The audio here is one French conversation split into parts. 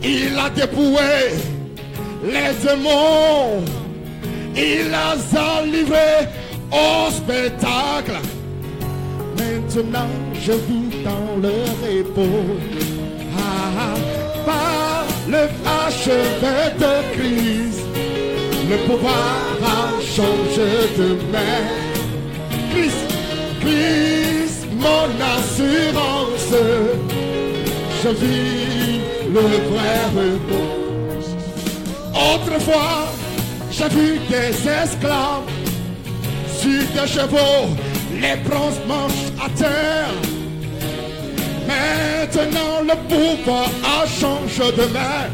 Il a dépouillé les démons. Il les a livrés au spectacle. Maintenant je vis dans le repos. Par le achevé de Christ, le pouvoir a changé de main. Christ, mon assurance. Je vis le vrai repos. Autrefois, j'ai vu des esclaves sur des chevaux, les bronzes manches à terre. Maintenant le pouvoir a changé de main.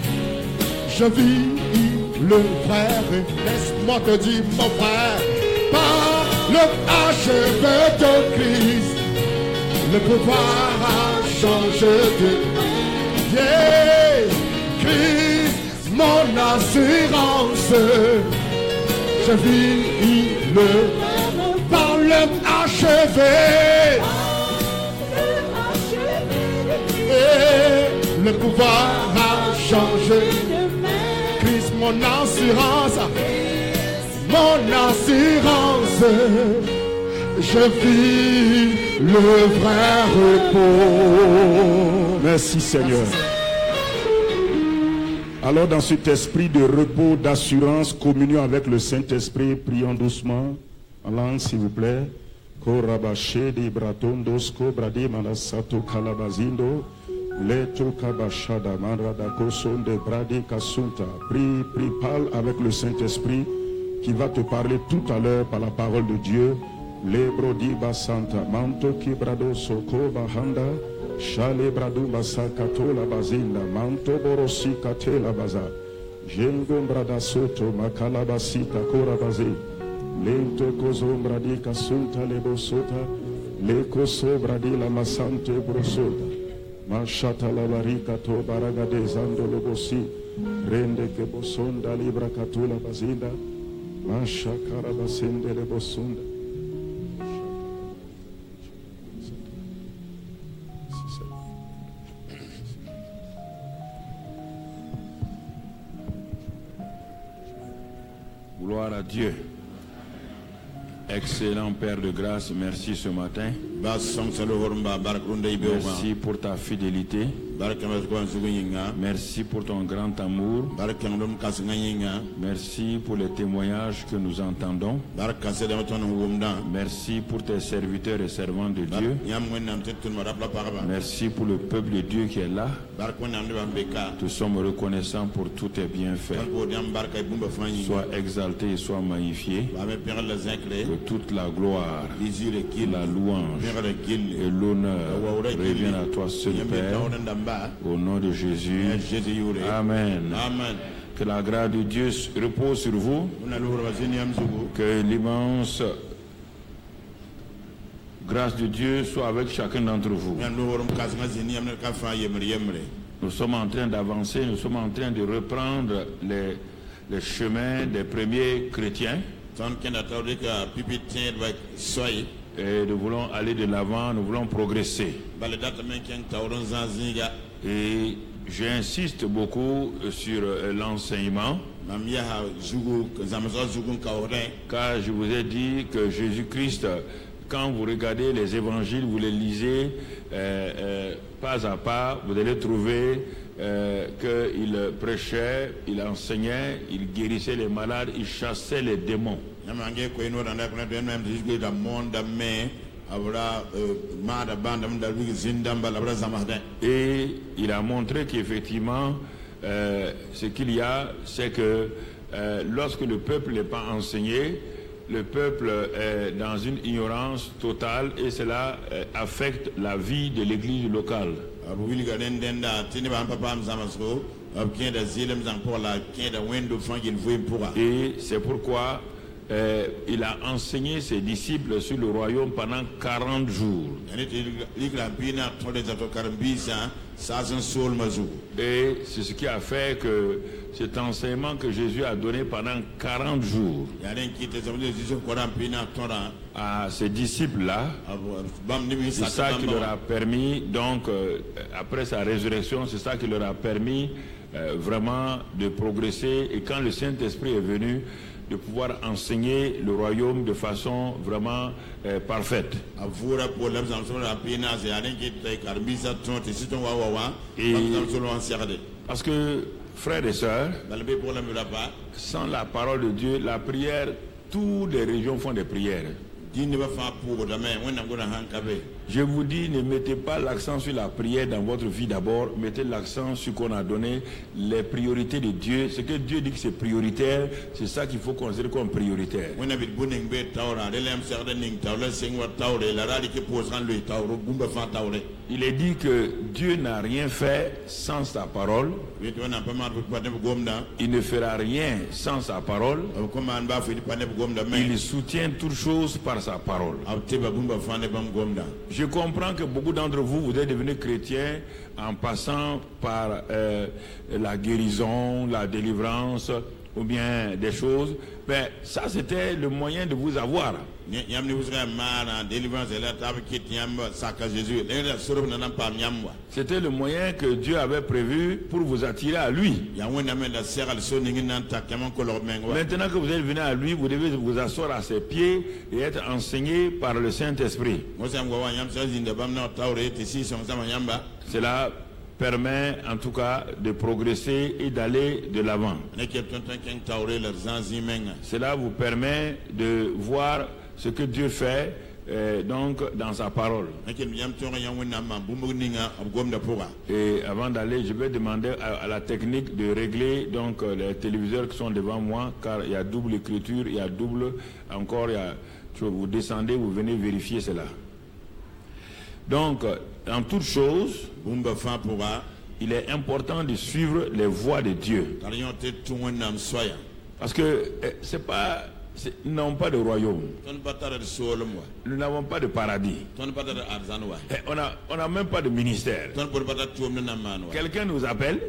Je vis le vrai repos. Laisse-moi te dire mon frère, par le achevé de Christ, le pouvoir a changé de yeah. Christ, mon assurance. Je vis le par le achevé. Et le pouvoir a changé. Christ, mon assurance. Mon assurance. Je vis le vrai repos. Merci Seigneur. Alors dans cet esprit de repos, d'assurance, communion avec le Saint-Esprit, prions doucement, en langue s'il vous plaît. Korabache de bratondos kobrade manasato kalabazindo leto kabashada manradako son de brade kasunta. Prie, parle avec le Saint-Esprit qui va te parler tout à l'heure par la parole de Dieu. Le brodi basanta manto kibrado soko bahanda shale bradu basakato la bazinda manto borosi kate la baza jengo brada soto makala basita kora bazi lento kozo bradi kasunta le bosota le koso bradi la masante brosota mashata la barika to baraga de zando le bosi rende ke bosonda libra katula bazinda mashakara basende le bosonda. Gloire à Dieu. Excellent Père de grâce, merci ce matin. Merci pour ta fidélité. Merci pour ton grand amour. Merci pour les témoignages que nous entendons. Merci pour tes serviteurs et servants de Dieu. Merci pour le peuple de Dieu qui est là. Nous sommes reconnaissants pour tous tes bienfaits. Sois exalté et sois magnifié. Que toute la gloire, la louange et l'honneur reviennent à toi seul, Père. Au nom de Jésus. Amen. Que la grâce de Dieu repose sur vous. Que l'immense grâce de Dieu soit avec chacun d'entre vous. Nous sommes en train d'avancer, nous sommes en train de reprendre les chemins des premiers chrétiens. Et nous voulons aller de l'avant, nous voulons progresser. Et j'insiste beaucoup sur l'enseignement, car je vous ai dit que Jésus-Christ, quand vous regardez les évangiles, vous les lisez pas à pas, vous allez trouver qu'il prêchait, il enseignait, il guérissait les malades, il chassait les démons. Et il a montré qu'effectivement, ce qu'il y a, c'est que lorsque le peuple n'est pas enseigné, le peuple est dans une ignorance totale et cela affecte la vie de l'église locale. Et c'est pourquoi il a enseigné ses disciples sur le royaume pendant 40 jours. Et c'est ce qui a fait que cet enseignement que Jésus a donné pendant 40 jours à ses disciples-là, c'est ça qui leur a permis, donc après sa résurrection, c'est ça qui leur a permis vraiment de progresser, et quand le Saint-Esprit est venu, de pouvoir enseigner le royaume de façon vraiment parfaite. Parce que, frères et sœurs, sans la parole de Dieu, la prière, toutes les régions font des prières. Je vous dis, ne mettez pas l'accent sur la prière dans votre vie d'abord, mettez l'accent sur qu'on a donné les priorités de Dieu. Ce que Dieu dit que c'est prioritaire, c'est ça qu'il faut considérer comme prioritaire. Il est dit que Dieu n'a rien fait sans sa parole. Il ne fera rien sans sa parole. Il soutient toutes choses par sa parole. Je comprends que beaucoup d'entre vous, vous êtes devenus chrétiens en passant par la guérison, la délivrance ou bien des choses. Mais ça, c'était le moyen de vous avoir. C'était le moyen que Dieu avait prévu pour vous attirer à lui. Maintenant que vous êtes venu à lui, vous devez vous asseoir à ses pieds et être enseigné par le Saint-Esprit. Cela permet en tout cas de progresser et d'aller de l'avant. Cela vous permet de voir ce que Dieu fait donc dans sa parole. Et avant d'aller, je vais demander à la technique de régler donc les téléviseurs qui sont devant moi, car il y a double écriture, il y a double encore, vous descendez, vous venez vérifier cela. Donc, en toute chose, il est important de suivre les voies de Dieu. Parce que nous n'avons pas de royaume. Nous n'avons pas de paradis. On n'a même pas de ministère. Quelqu'un nous appelle,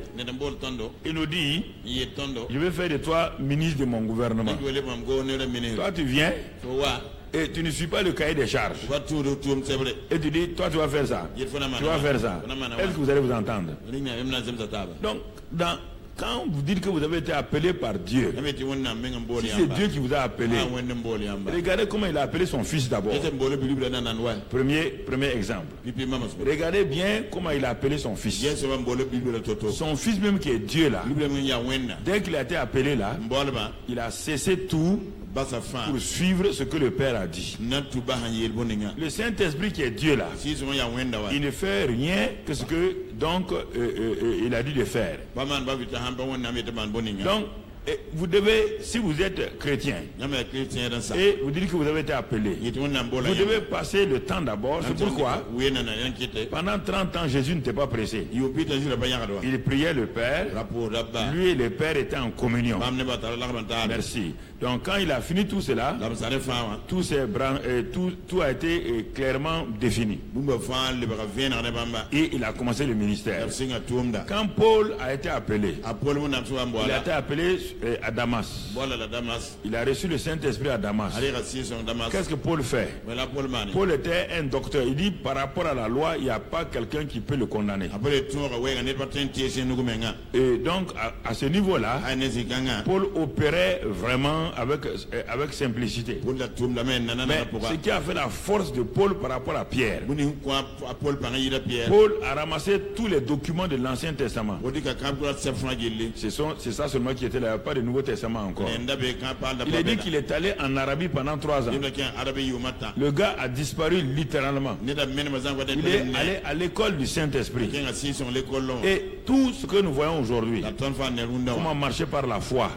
il nous dit, je vais faire de toi ministre de mon gouvernement. Toi tu viens et tu ne suis pas le cahier des charges. Et tu dis, toi tu vas faire ça. Tu vas faire ça. Est-ce que vous allez vous entendre? Donc, quand vous dites que vous avez été appelé par Dieu, si c'est Dieu qui vous a appelé, regardez comment il a appelé son fils d'abord. Premier exemple. Regardez bien comment il a appelé son fils. Son fils même qui est Dieu là, dès qu'il a été appelé là, il a cessé tout pour suivre ce que le Père a dit. Le Saint-Esprit qui est Dieu là, il ne fait rien que ce que donc il a dit de faire. Donc vous devez, si vous êtes chrétien et vous dites que vous avez été appelé, vous devez passer le temps d'abord. C'est pourquoi pendant 30 ans Jésus n'était pas pressé. Il priait le Père. Lui et le Père étaient en communion. Merci. Donc quand il a fini tout cela, tout a été clairement défini. Et il a commencé le ministère. Quand Paul a été appelé, il a été appelé à Damas. Il a reçu le Saint-Esprit à Damas. Qu'est-ce que Paul fait? Paul était un docteur. Il dit par rapport à la loi, il n'y a pas quelqu'un qui peut le condamner. Et donc à ce niveau-là, Paul opérait vraiment avec simplicité. Mais ce qui a fait la force de Paul par rapport à Pierre, Paul a ramassé tous les documents de l'Ancien Testament. C'est ça seulement qui était là, pas de Nouveau Testament encore. Il a dit qu'il est allé en Arabie pendant 3 ans. Le gars a disparu littéralement. Il est allé à l'école du Saint-Esprit. Et tout ce que nous voyons aujourd'hui, comment marcher par la foi,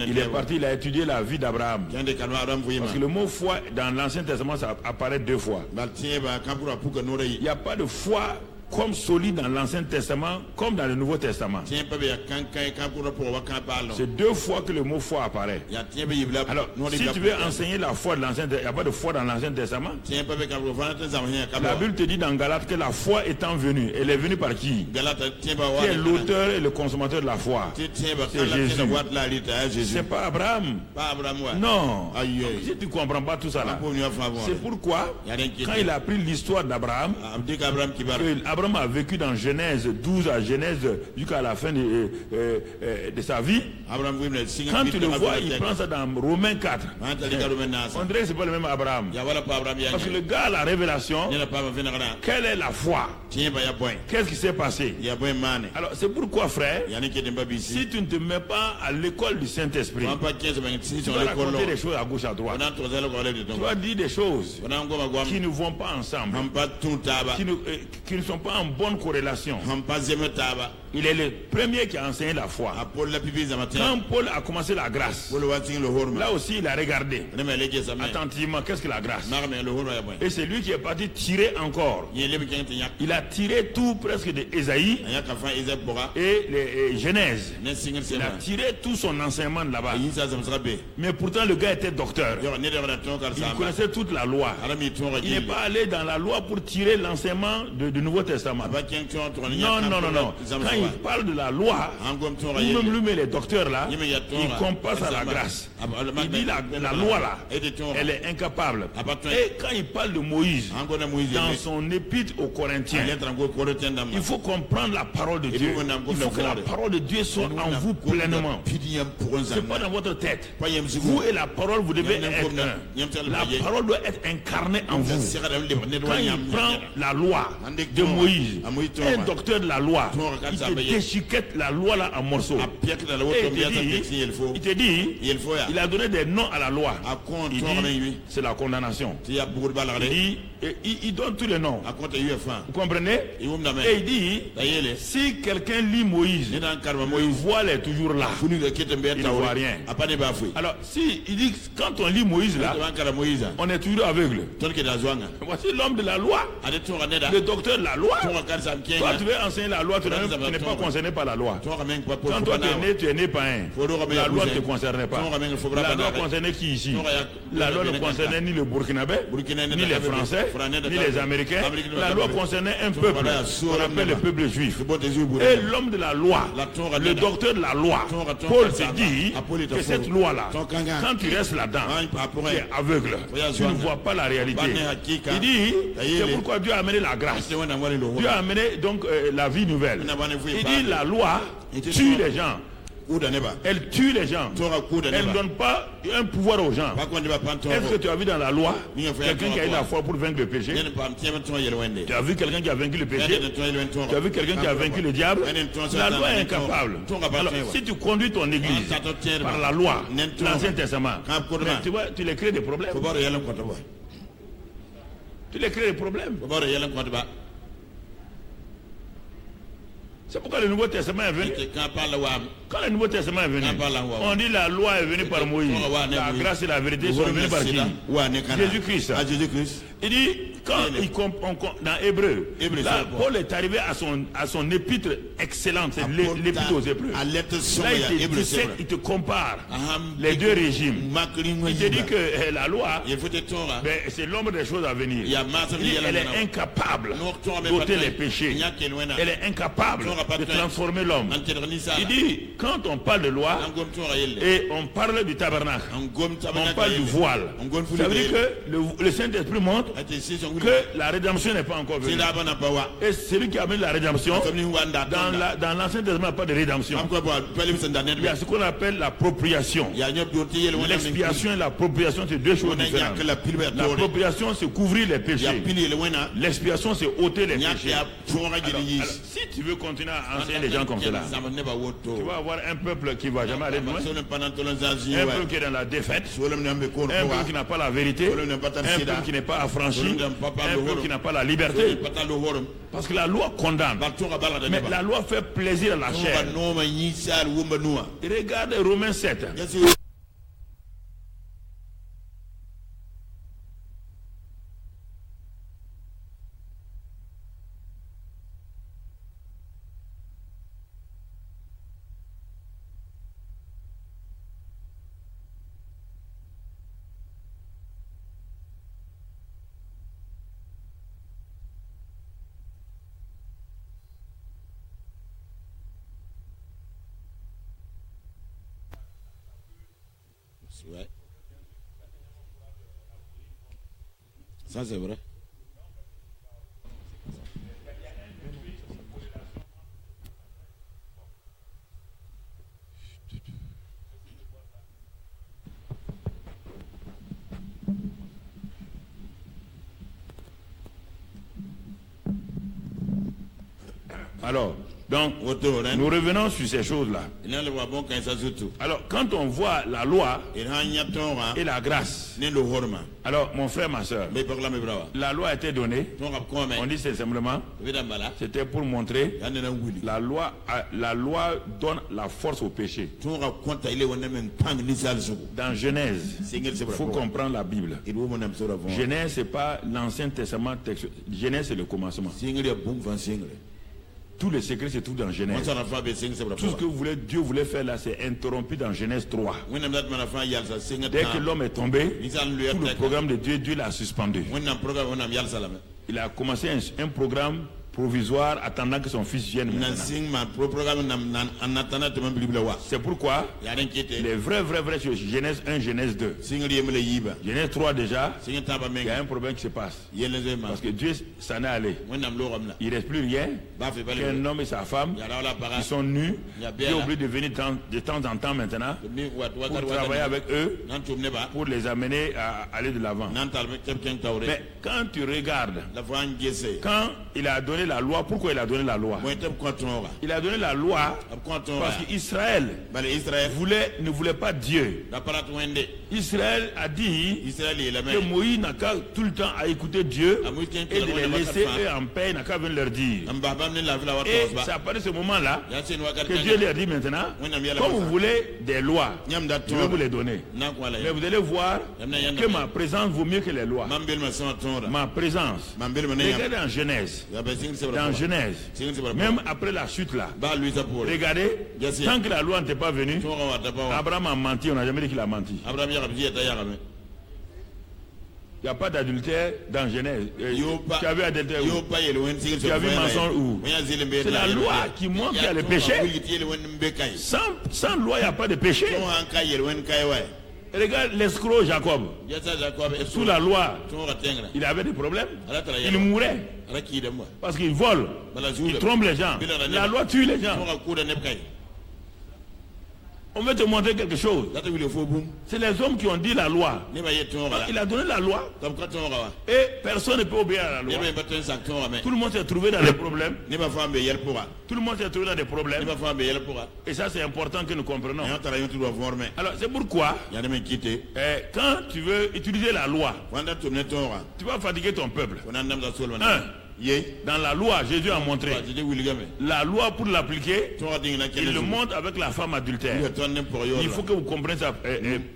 il est parti, il a étudié la vie d'Abraham. Parce que le mot foi dans l'Ancien Testament, ça apparaît 2 fois. Il n'y a pas de foi comme solide dans l'Ancien Testament comme dans le Nouveau Testament. C'est 2 fois que le mot foi apparaît. Alors, si tu veux enseigner la foi de l'Ancien Testament, il n'y a pas de foi dans l'Ancien Testament. La Bible te dit dans Galates que la foi étant venue, elle est venue par qui? Qui est l'auteur et le consommateur de la foi? C'est Jésus. C'est pas Abraham. Non. Si tu ne comprends pas tout ça là, c'est pourquoi quand il a pris l'histoire d'Abraham, Abraham Abraham a vécu dans Genèse 12 à Genèse jusqu'à la fin de sa vie, quand tu le vois, il prend ça dans Romains 4. On dirait que ce n'est pas le même Abraham. Parce que le gars a la révélation. Quelle est la foi? Qu'est-ce qui s'est passé? Alors c'est pourquoi, frère, si tu ne te mets pas à l'école du Saint-Esprit, tu vas raconter des choses à gauche à droite. Tu vas dire des choses qui ne vont pas ensemble, qui ne sont pas en bonne corrélation. Il est le premier qui a enseigné la foi. Quand Paul a commencé la grâce, là aussi il a regardé attentivement qu'est-ce que la grâce. Et c'est lui qui est parti tirer encore. Il a tiré tout presque de Ésaïe et les Genèse. Il a tiré tout son enseignement de là-bas. Mais pourtant le gars était docteur. Il connaissait toute la loi. Il n'est pas allé dans la loi pour tirer l'enseignement du Nouveau Testament. Non. Quand il parle de la loi, ou même lui, mais les docteurs là, il compasse à la grâce. Il dit la loi là, elle est incapable. Et quand il parle de Moïse, dans son épître aux Corinthiens, il faut comprendre la parole de Dieu. Il faut que la parole de Dieu soit en vous pleinement. Ce n'est pas dans votre tête. Vous et la parole, vous devez être un. La parole doit être incarnée en vous. Quand il prend la loi de Moïse, un docteur de la loi, il te déchiquette la loi là en morceaux. Et il te dit, il a donné des noms à la loi. Il dit, c'est la condamnation. Il donne tous les noms. Vous comprenez? Et il dit, si quelqu'un lit Moïse, le voile est toujours là. Il ne voit rien. Alors, si il dit, quand on lit Moïse là, on est toujours aveugle. Voici l'homme de la loi, le docteur de la loi. Toi, tu veux enseigner la loi, tu n'es pas concerné par la loi. Quand toi tu es né par un, la loi ne te concernait pas. La loi concernait qui ici? La loi ne concernait ni le Burkinabé, ni les Français, ni les Américains. La loi concernait un peuple qu'on appelle le peuple juif. Et l'homme de la loi, le docteur de la loi, Paul te dit que cette loi-là, quand tu restes là-dedans, tu es aveugle. Tu ne vois pas la réalité. Il dit, c'est pourquoi Dieu a amené la grâce. Dieu a amené donc la vie nouvelle. Il dit, la loi tue les gens. Elle tue les gens. Elle ne donne pas un pouvoir aux gens. Est-ce que tu as vu dans la loi quelqu'un qui a eu la foi pour vaincre le péché? Tu as vu quelqu'un qui a vaincu le péché? Tu as vu quelqu'un qui a vaincu le diable? La loi est incapable. Alors, si tu conduis ton église par la loi, l'Ancien Testament, tu vois, tu les crées des problèmes. Tu les crées des problèmes. C'est pourquoi le Nouveau Testament est venu. Quand le Nouveau Testament est venu, on dit la loi est venue par Moïse. La grâce et la vérité sont venues par qui? Jésus-Christ. Il dit, quand dans Hébreu, là, Paul est arrivé à son épître excellente, c'est l'épître aux Hébreux. Là, il te compare les deux régimes. Il te dit que la loi, c'est l'ombre des choses à venir. Elle est incapable d'ôter les péchés. Elle est incapable de transformer l'homme. Il dit, quand on parle de loi et on parle du tabernacle, on parle du voile, ça veut dire que le Saint-Esprit montre que la rédemption n'est pas encore venue. Et celui qui a amené la rédemption, dans l'Ancien Testament, il n'y a pas de rédemption. Il y a ce qu'on appelle l'appropriation. L'expiation et l'appropriation, c'est deux choses différentes. L'appropriation, c'est couvrir les péchés. L'expiation, c'est ôter les péchés. Alors, si tu veux continuer à enseigner les gens comme cela, tu vas avoir un peuple qui ne va jamais aller loin, un peuple qui est dans la défaite, un peuple qui n'a pas la vérité, un peuple qui n'est pas affranchi, un peuple qui n'a pas la liberté. Parce que la loi condamne, mais la loi fait plaisir à la chair. Regarde Romains 7. Ouais. Ça c'est vrai. Alors, donc, nous revenons sur ces choses-là. Alors, quand on voit la loi et la grâce, alors, mon frère, ma soeur, la loi a été donnée, on dit c'est simplement, c'était pour montrer, la loi donne la force au péché. Dans Genèse, il faut comprendre la Bible. Genèse, ce n'est pas l'Ancien Testament, Genèse, c'est le commencement. Tous les secrets se trouvent dans Genèse. Tout ce que Dieu voulait faire là, c'est interrompu dans Genèse 3. Dès que l'homme est tombé, tout le programme de Dieu, Dieu l'a suspendu. Il a commencé un programme provisoire attendant que son fils vienne maintenant. C'est pourquoi les vrais sur Genèse 1, Genèse 2. Genèse 3 déjà, il y a un problème qui se passe. Parce que Dieu s'en est allé. Il ne reste plus rien qu'un homme et sa femme qui sont nus. Dieu est obligé de venir de temps en temps maintenant pour travailler avec eux, pour les amener à aller de l'avant. Mais quand tu regardes, quand il a donné la loi, pourquoi il a donné la loi? Il a donné la loi parce qu'Israël ne voulait pas Dieu. Israël a dit que Moïse n'a qu'à tout le temps à écouter Dieu et de les laisser eux en paix, il n'a qu'à venir leur dire. Et c'est à partir de ce moment-là que Dieu leur dit maintenant, comme vous voulez des lois, je vais vous les donner. Mais vous allez voir que ma présence vaut mieux que les lois. Ma présence. Regardez en Genèse. Dans Genèse, même après la chute là, regardez, tant que la loi n'était pas venue, Abraham a menti, on n'a jamais dit qu'il a menti. Il n'y a pas d'adultère dans Genèse. Tu as vu adultère où? Tu as vu mensonge où? C'est la loi qui montre qu'il y a le péché. Sans loi, il n'y a pas de péché. Regarde l'escroc Jacob. Sous la loi, il avait des problèmes. Il mourait. Parce qu'il vole. Il trompe les gens. La loi tue les gens. On veut te montrer quelque chose. C'est les hommes qui ont dit la loi. Il a donné la loi. Et personne ne peut obéir à la loi. Tout le monde s'est trouvé dans des problèmes. Tout le monde s'est trouvé dans des problèmes. Et ça, c'est important que nous comprenions. Alors, c'est pourquoi, quand tu veux utiliser la loi, tu vas fatiguer ton peuple. Dans la loi, Jésus a montré la loi pour l'appliquer. Il le montre avec la femme adultère. Il faut que vous compreniez ça,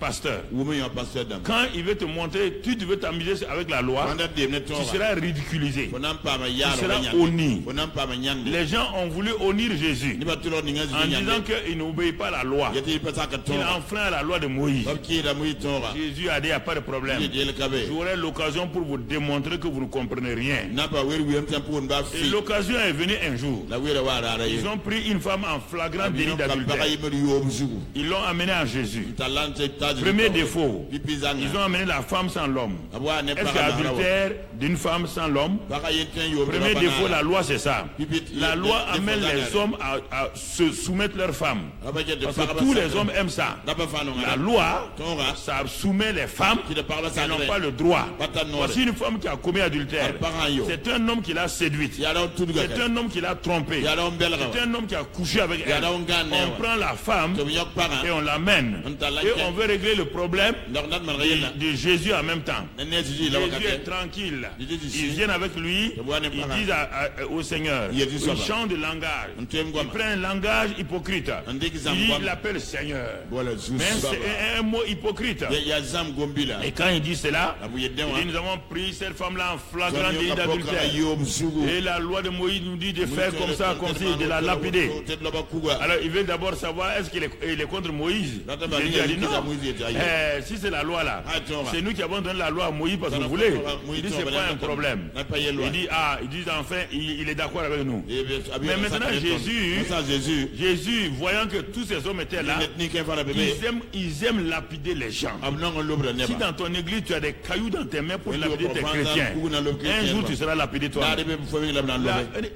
pasteur. Quand il veut te montrer, tu veux t'amuser avec la loi, tu seras ridiculisé. Tu seras honni. Les gens ont voulu honnir Jésus en disant qu'il n'obéit pas à la loi. Il enfreint la loi de Moïse. Jésus a dit, il n'y a pas de problème. J'aurai l'occasion pour vous démontrer que vous ne comprenez rien. Et l'occasion est venue un jour. Ils ont pris une femme en flagrant délit d'adultère. Ils l'ont amenée à Jésus. Premier défaut, ils ont amené la femme sans l'homme. Est-ce qu'il y a adultère d'une femme sans l'homme? Premier défaut, la loi c'est ça. La loi amène les hommes à se soumettre leurs femmes. Parce que tous les hommes aiment ça. La loi, ça soumet les femmes qui n'ont pas le droit. Voici une femme qui a commis adultère. C'est un homme qui l'a séduite. C'est un homme qui l'a trompé. C'est un homme qui a couché avec elle. On prend la femme et on l'amène. Et on veut régler le problème de Jésus en même temps. Jésus est tranquille. Ils viennent avec lui. Ils disent au Seigneur. Ils changent de langage. Ils prennent un langage hypocrite. Il l'appelle Seigneur. Mais c'est un mot hypocrite. Et quand il dit cela, il dit, nous avons pris cette femme-là en flagrant délit d'adultère. Et la loi de Moïse nous dit de faire comme ça, de la lapider. Alors il veut d'abord savoir est-ce qu'il est contre Moïse. Jésus a dit non. Si c'est la loi là, c'est nous qui avons donné la loi à Moïse parce que vous voulez. Il dit c'est pas un problème. Il dit enfin il est d'accord avec nous. Mais maintenant Jésus voyant que tous ces hommes étaient là, ils aiment lapider les gens. Si dans ton église tu as des cailloux dans tes mains pour lapider tes chrétiens, un jour tu seras lapidé toi. toi.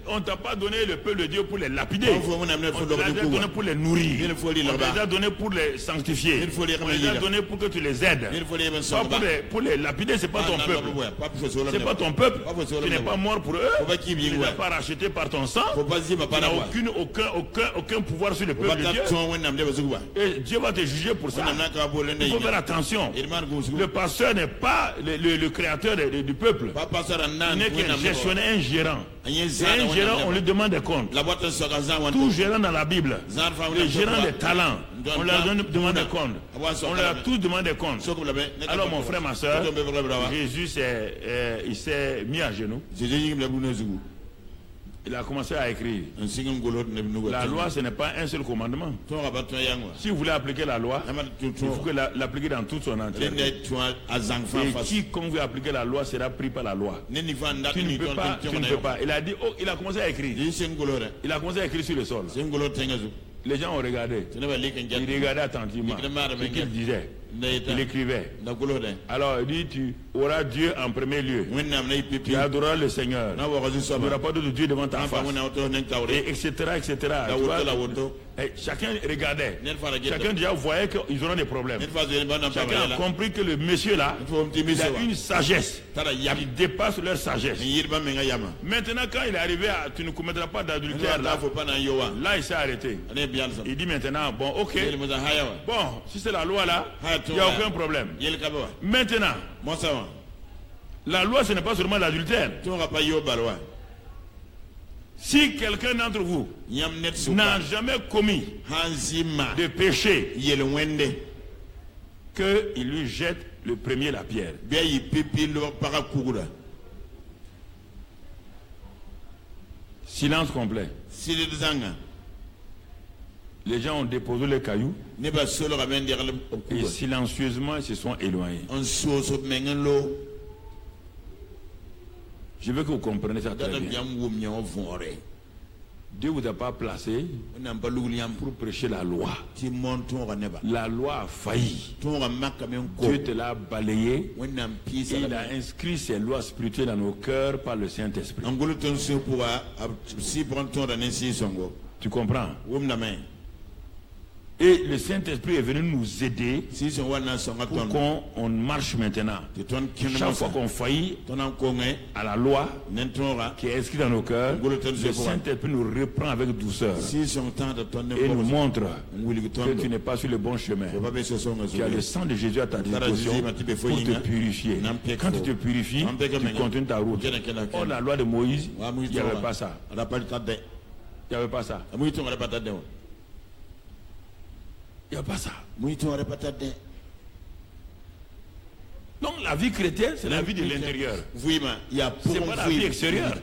On t'a pas donné le peuple de Dieu pour les lapider. On te l'a donné pour les nourrir. On te les a donné pour les sanctifier. On te les a donné pour que tu les aides. Pas pour les lapider, c'est pas ton peuple. C'est pas ton peuple. Tu n'es pas mort pour eux. Tu n'es pas racheté par ton sang. Tu n'as aucun pouvoir sur le peuple de Dieu. Et Dieu va te juger pour ça. Il faut faire attention. Le pasteur n'est pas le créateur du peuple. Il n'est qu'un gestionnaire, un gérant. Et un gérant, on lui demande des comptes. Tout gérant dans la Bible, les gérants des talents, on leur demande des comptes. On leur a tous demandé des comptes. Alors mon frère, ma soeur, Jésus il s'est mis à genoux. Il a commencé à écrire. La loi, ce n'est pas un seul commandement. Si vous voulez appliquer la loi, il faut que l'appliquer dans toute son entièreté. Et quiconque veut appliquer la loi sera pris par la loi. Tu ne peux pas, tu ne peux pas. Il a dit, oh, il a commencé à écrire. Il a commencé à écrire sur le sol. Les gens ont regardé. Ils regardaient attentivement ce qu'il disait. Il écrivait. Alors il dit, tu auras Dieu en premier lieu. Tu adoreras le Seigneur. Tu n'auras pas d'autre Dieu devant ta face. Et etc. etc. Et chacun regardait. Chacun déjà voyait qu'ils auront des problèmes. Chacun a compris que le monsieur là, il a une sagesse qui dépasse leur sagesse. Maintenant quand il est arrivé à tu ne commettras pas d'adultère là, il s'est arrêté. Il dit maintenant, bon ok, bon si c'est la loi là, il n'y a aucun problème. Maintenant, la loi ce n'est pas seulement l'adultère. Si quelqu'un d'entre vous n'a jamais commis de péché, qu'il lui jette le premier la pierre. Silence complet. Les gens ont déposé les cailloux et silencieusement ils se sont éloignés. Je veux que vous compreniez ça très bien. Dieu ne vous a pas placé pour prêcher la loi. La loi a failli. Dieu te l'a balayé et il a inscrit ses lois spirituelles dans nos cœurs par le Saint-Esprit. Tu comprends? Et le Saint-Esprit est venu nous aider pour qu'on marche maintenant. Chaque fois qu'on faillit à la loi qui est inscrite dans nos cœurs, le Saint-Esprit nous reprend avec douceur et nous montre que tu n'es pas sur le bon chemin. Tu as le sang de Jésus à ta disposition pour te purifier. Quand tu te purifies, tu continues ta route. Or, la loi de Moïse, il n'y avait pas ça. Il n'y avait pas ça. Il n'y a pas ça. Donc la vie chrétienne, c'est la vie de l'intérieur. C'est pas la vie extérieure.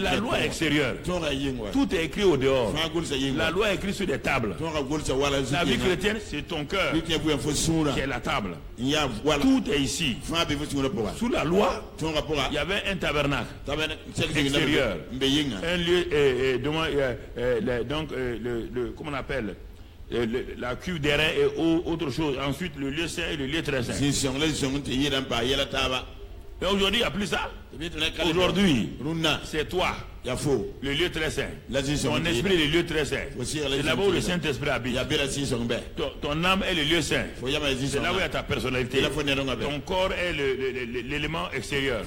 La loi est extérieure. Tout est écrit au dehors. La loi est écrite sur des tables. La vie chrétienne, c'est ton cœur qui est la table. Tout est ici. Sous la loi, il y avait un tabernacle extérieur. Un lieu, donc, comment on appelle la cuve d'airain et autre chose. Ensuite, le lieu saint et le lieu très saint. Et aujourd'hui, il n'y a plus ça. Aujourd'hui, c'est toi, le lieu très saint. Ton esprit est le lieu très saint. C'est là-bas où le Saint-Esprit habite. Ton âme est le lieu saint. C'est là où il y a ta personnalité. Ton corps est l'élément extérieur.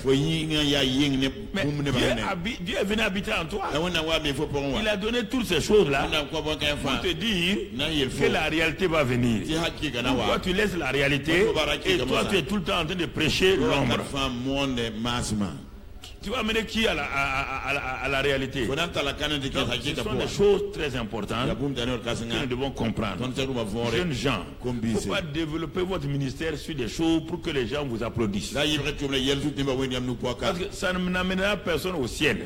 Mais Dieu est venu habiter en toi. Il a donné toutes ces choses-là pour te dire que la réalité va venir. Toi, tu laisses la réalité et toi, tu es tout le temps en train de prêcher l'ombre. Tu vas amener qui à la réalité? Donc, ce sont des choses très importantes que nous devons comprendre. Jeunes gens, il ne faut pas développer votre ministère sur des choses pour que les gens vous applaudissent. Parce que ça n'amènera personne au ciel.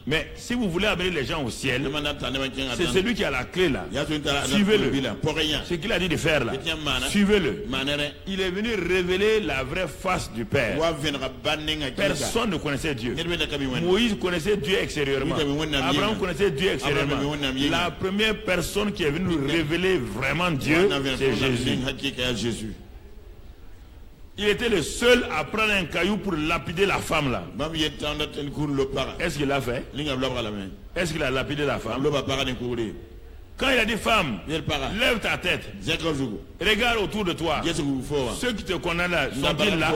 Mais si vous voulez amener les gens au ciel, c'est celui qui a la clé là. Suivez-le. Ce qu'il a dit de faire là, suivez-le. Il est venu révéler la vraie face du Père. Personne ne connaissait Dieu. Moïse connaissait Dieu extérieurement. Abraham connaissait Dieu extérieurement. La première personne qui est venue nous révéler vraiment Dieu, c'est Jésus. Il était le seul à prendre un caillou pour lapider la femme là. Est-ce qu'il l'a fait? Est-ce qu'il a lapidé la femme? Quand il a dit femme, lève ta tête. Regarde autour de toi. Ceux qui te condamnent là, sont-ils là?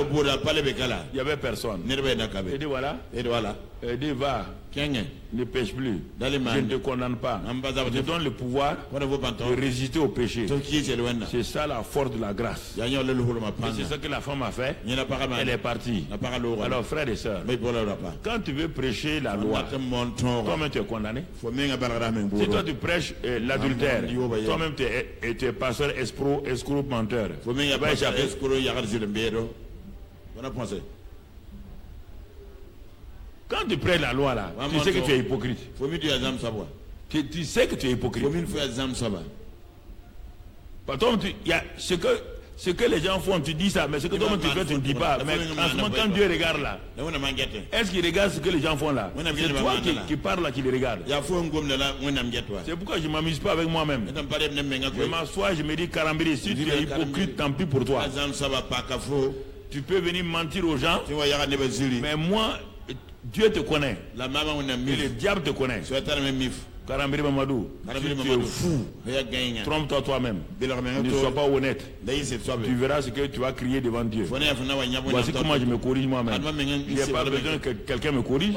Il n'y avait personne. Il dit voilà. Il dit va. Ne pêche plus. Je ne te condamne pas. Je te donne le pouvoir de résister au péché. C'est ça la force de la grâce. Et c'est ce que la femme a fait. Elle est partie. Alors frères et sœurs, quand tu veux prêcher la loi, toi-même tu es condamné. Si toi tu prêches l'adultère, toi-même tu es pasteur, escroc, menteur. Tu vas échapper. Quand tu prêches la loi là, tu sais que tu es hypocrite. Tu sais que tu es hypocrite. Par contre, ce que les gens font, tu dis ça, mais ce que toi tu fais, tu ne dis pas. Mais en ce moment, quand Dieu regarde là, est-ce qu'il regarde ce que les gens font là? C'est toi qui parles là, qui les regarde. C'est pourquoi je ne m'amuse pas avec moi-même. Je m'assois, je me dis, Karambiri, si tu es hypocrite, tant pis pour toi. Tu peux venir mentir aux gens, mais moi, Dieu te connaît. Et le diable te connaît. Karambiri Mamadou, si tu es fou, trompe-toi toi-même. Ne sois pas honnête. Tu verras ce que tu vas crier devant Dieu. Voici comment je me corrige moi-même. Il n'y a pas besoin que quelqu'un me corrige.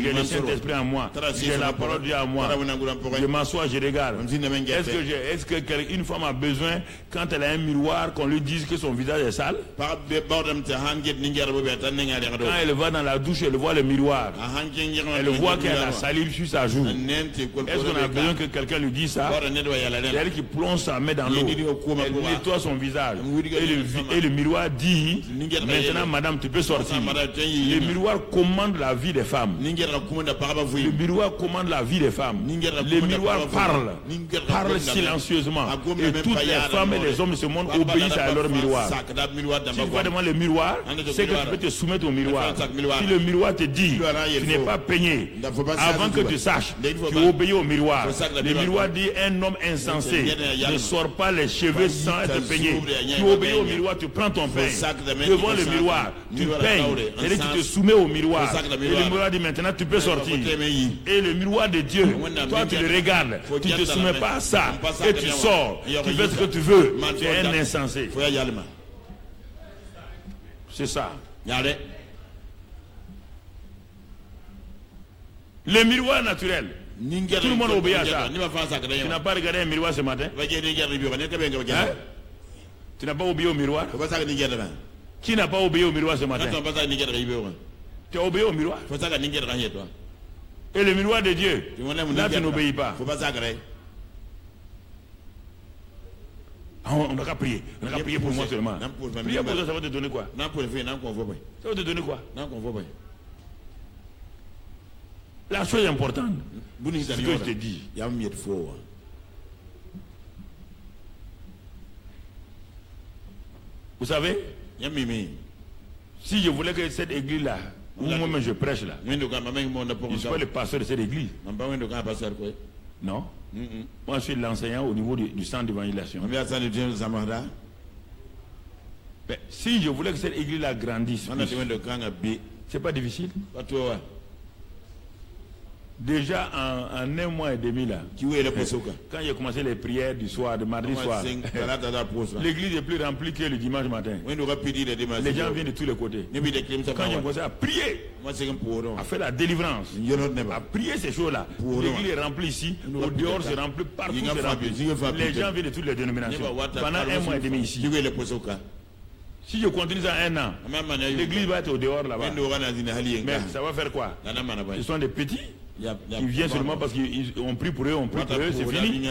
J'ai le Saint-Esprit en moi. J'ai la parole de Dieu en moi. Je m'assois, je regarde. Est-ce qu'une femme a besoin, quand elle a un miroir, qu'on lui dise que son visage est sale? Quand elle va dans la douche, elle voit le miroir. Elle voit qu'elle a la salive sur sa joue. Est-ce qu'on a besoin que quelqu'un lui dise ça? C'est elle qui plonge sa main dans l'eau. Elle nettoie son visage. Et le miroir dit, maintenant madame, tu peux sortir. Le miroir commande la vie des femmes. Le miroir commande la vie des femmes. Le miroir parle silencieusement. Et toutes les femmes et les hommes de ce monde obéissent à leur miroir. Si tu vas devant le miroir, c'est que tu peux te soumettre au miroir. Si le miroir te dit, tu n'es pas peigné, avant que tu saches, tu obéis au miroir. Le miroir dit, un homme insensé ne sort pas les cheveux sans être peigné. Tu obéis au miroir, tu prends ton pain devant le miroir, tu peignes, c'est-à-dire que tu te soumets au miroir. Et le miroir dit maintenant tu peux sortir. Et le miroir de Dieu, toi tu le regardes, tu ne te soumets pas à ça, et tu sors, tu fais ce que tu veux, tu es un insensé. C'est ça. Le miroir naturel. Tout le monde obéit à ça. Tu n'as pas regardé un miroir ce matin? Hein? Tu n'as pas obéi au miroir? Qui n'a pas obéi au miroir ce matin? Tu as obéi au miroir? Et le miroir de Dieu, là tu n'obéis pas. On n'a qu'à prier. On n'a qu'à prier pour moi seulement. Prier pour toi, ça va te donner quoi? Ça va te donner quoi? La chose importante, c'est ce que je te dis. Vous savez, si je voulais que cette église-là, où moi-même je prêche là, je ne suis pas le pasteur de cette église. Non. Moi je suis l'enseignant au niveau du centre d'évangélisation. Mais si je voulais que cette église-là grandisse, c'est pas difficile. Déjà en un mois et demi là, quand j'ai commencé les prières du soir, de mardi soir, l'église est plus remplie que le dimanche matin. Les gens viennent de tous les côtés. Quand j'ai commencé à prier, à faire la délivrance, à prier ces choses-là, l'église est remplie ici, au dehors c'est rempli, partout c'est rempli. Les gens viennent de toutes les dénominations. Pendant un mois et demi ici. Si je continue ça un an, l'église va être au dehors là-bas. Mais ça va faire quoi? Ce sont des petits. Ils viennent seulement parce qu'on prie pour eux, c'est fini.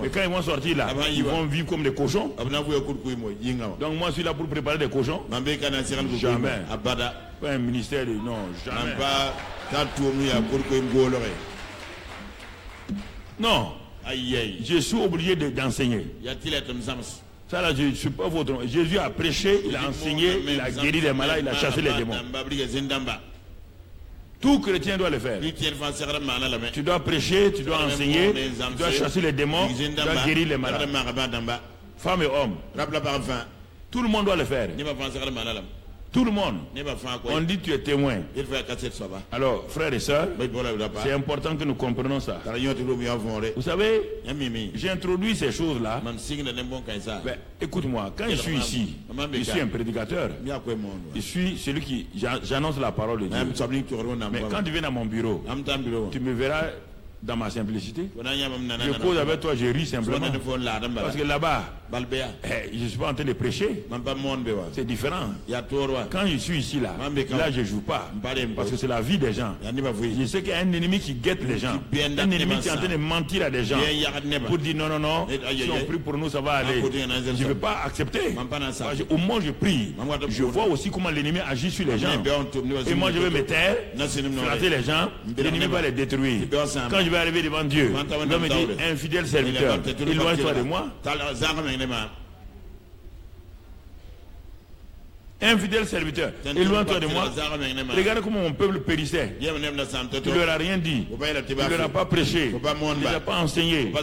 Et quand ils vont sortir là, ils vont vivre comme des cochons. Donc moi je suis là pour préparer des cochons. Jamais. Pas un ministère de... Non, jamais. Non. Je suis obligé d'enseigner. Ça là, je ne suis pas votre... Jésus a prêché, il a enseigné, il a guéri les malades, il a chassé les démons. Tout chrétien doit le faire. Tu dois prêcher, tu dois enseigner, tu dois chasser les démons, tu dois guérir les malades. Femmes et hommes. Tout le monde doit le faire. Tout le monde. On dit tu es témoin. Alors, frères et sœurs, c'est important que nous comprenions ça. Vous savez, j'ai introduit ces choses-là. Ben, écoute-moi, quand je suis ici, je suis un prédicateur. Je suis celui qui... J'annonce la parole de Dieu. Mais quand tu viens dans mon bureau, tu me verras dans ma simplicité. Je cause avec toi, je ris simplement. Parce que là-bas, je ne suis pas en train de prêcher. C'est différent. Quand je suis ici, là je ne joue pas. Parce que c'est la vie des gens. Je sais qu'il y a un ennemi qui guette les gens. Un ennemi qui est en train de mentir à des gens. Pour dire non, non, non, si on prie pour nous, ça va aller. Je ne veux pas accepter. Au moins, je prie. Je vois aussi comment l'ennemi agit sur les gens. Et moi, je vais me taire, flatter les gens. L'ennemi va les détruire. Quand je vais arriver devant Dieu, il va me dire, infidèle serviteur, éloigne-toi de moi. Infidèle serviteur, éloigne-toi de moi. Regarde comment mon peuple périssait. Tu ne leur as rien dit. Tu ne leur as pas prêché. Tu ne les as pas enseigné.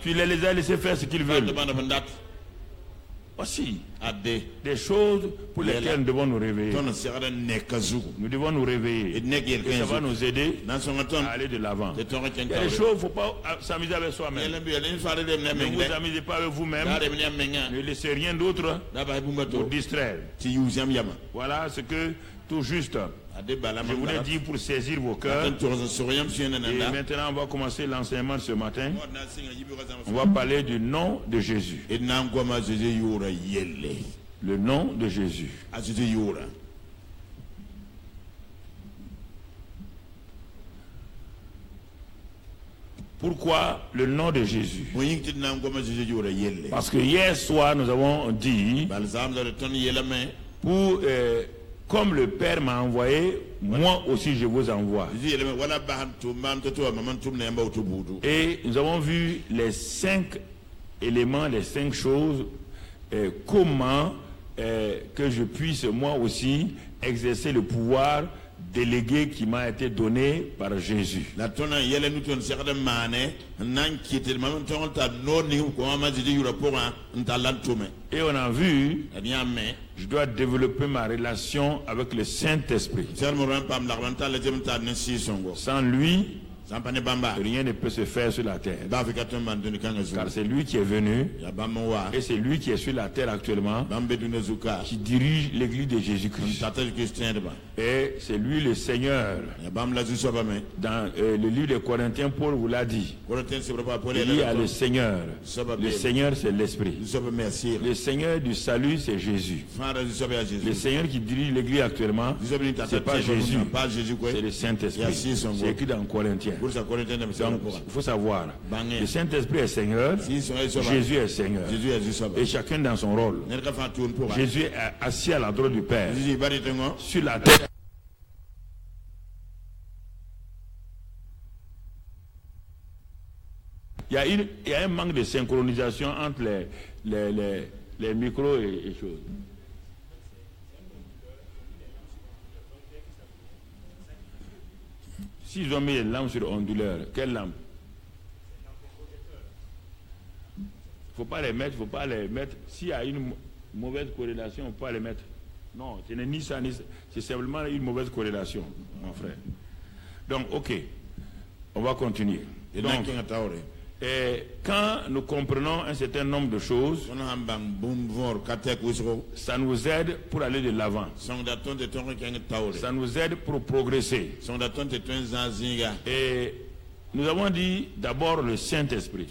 Tu les as laissés faire ce qu'ils veulent. Voici des choses pour lesquelles nous devons nous réveiller. Nous devons nous réveiller. Et ça va nous aider à aller de l'avant. Il y a des choses, il ne faut pas s'amuser avec soi-même. Ne vous amusez pas avec vous-même. Ne laissez rien d'autre pour distraire. Voilà ce que tout juste je voulais dire pour saisir vos cœurs. Et maintenant on va commencer l'enseignement de ce matin. On va parler du nom de Jésus. Le nom de Jésus. Pourquoi le nom de Jésus? Parce que hier soir nous avons dit pour comme le Père m'a envoyé, moi aussi je vous envoie. Et nous avons vu les 5 éléments, les 5 choses, comment que je puisse moi aussi exercer le pouvoir délégué qui m'a été donné par Jésus. Et on a vu, je dois développer ma relation avec le Saint-Esprit. Sans lui, rien ne peut se faire sur la terre. Car c'est lui qui est venu et c'est lui qui est sur la terre actuellement, qui dirige l'église de Jésus-Christ. Et c'est lui le Seigneur. Dans le livre des Corinthiens, Paul vous l'a dit. Il y a le Seigneur. Le Seigneur, c'est l'Esprit. Le Seigneur du salut, c'est Jésus. Le Seigneur qui dirige l'église actuellement, c'est pas Jésus, c'est le Saint-Esprit. C'est écrit dans Corinthiens. Donc, il faut savoir, le Saint-Esprit est Seigneur, Jésus est Seigneur, et chacun dans son rôle. Jésus est assis à la droite du Père, sur la terre. Il y a un manque de synchronisation entre les micros et choses. S'ils ont mis les lampes sur onduleur, quelle lampe? Il ne faut pas les mettre. S'il y a une mauvaise corrélation, on ne peut pas les mettre. Non, ce n'est ni ça, ni ça. C'est simplement une mauvaise corrélation, mon frère. Donc, ok, on va continuer. Donc, et quand nous comprenons un certain nombre de choses, ça nous aide pour aller de l'avant. Ça nous aide pour progresser. Et nous avons dit d'abord le Saint-Esprit.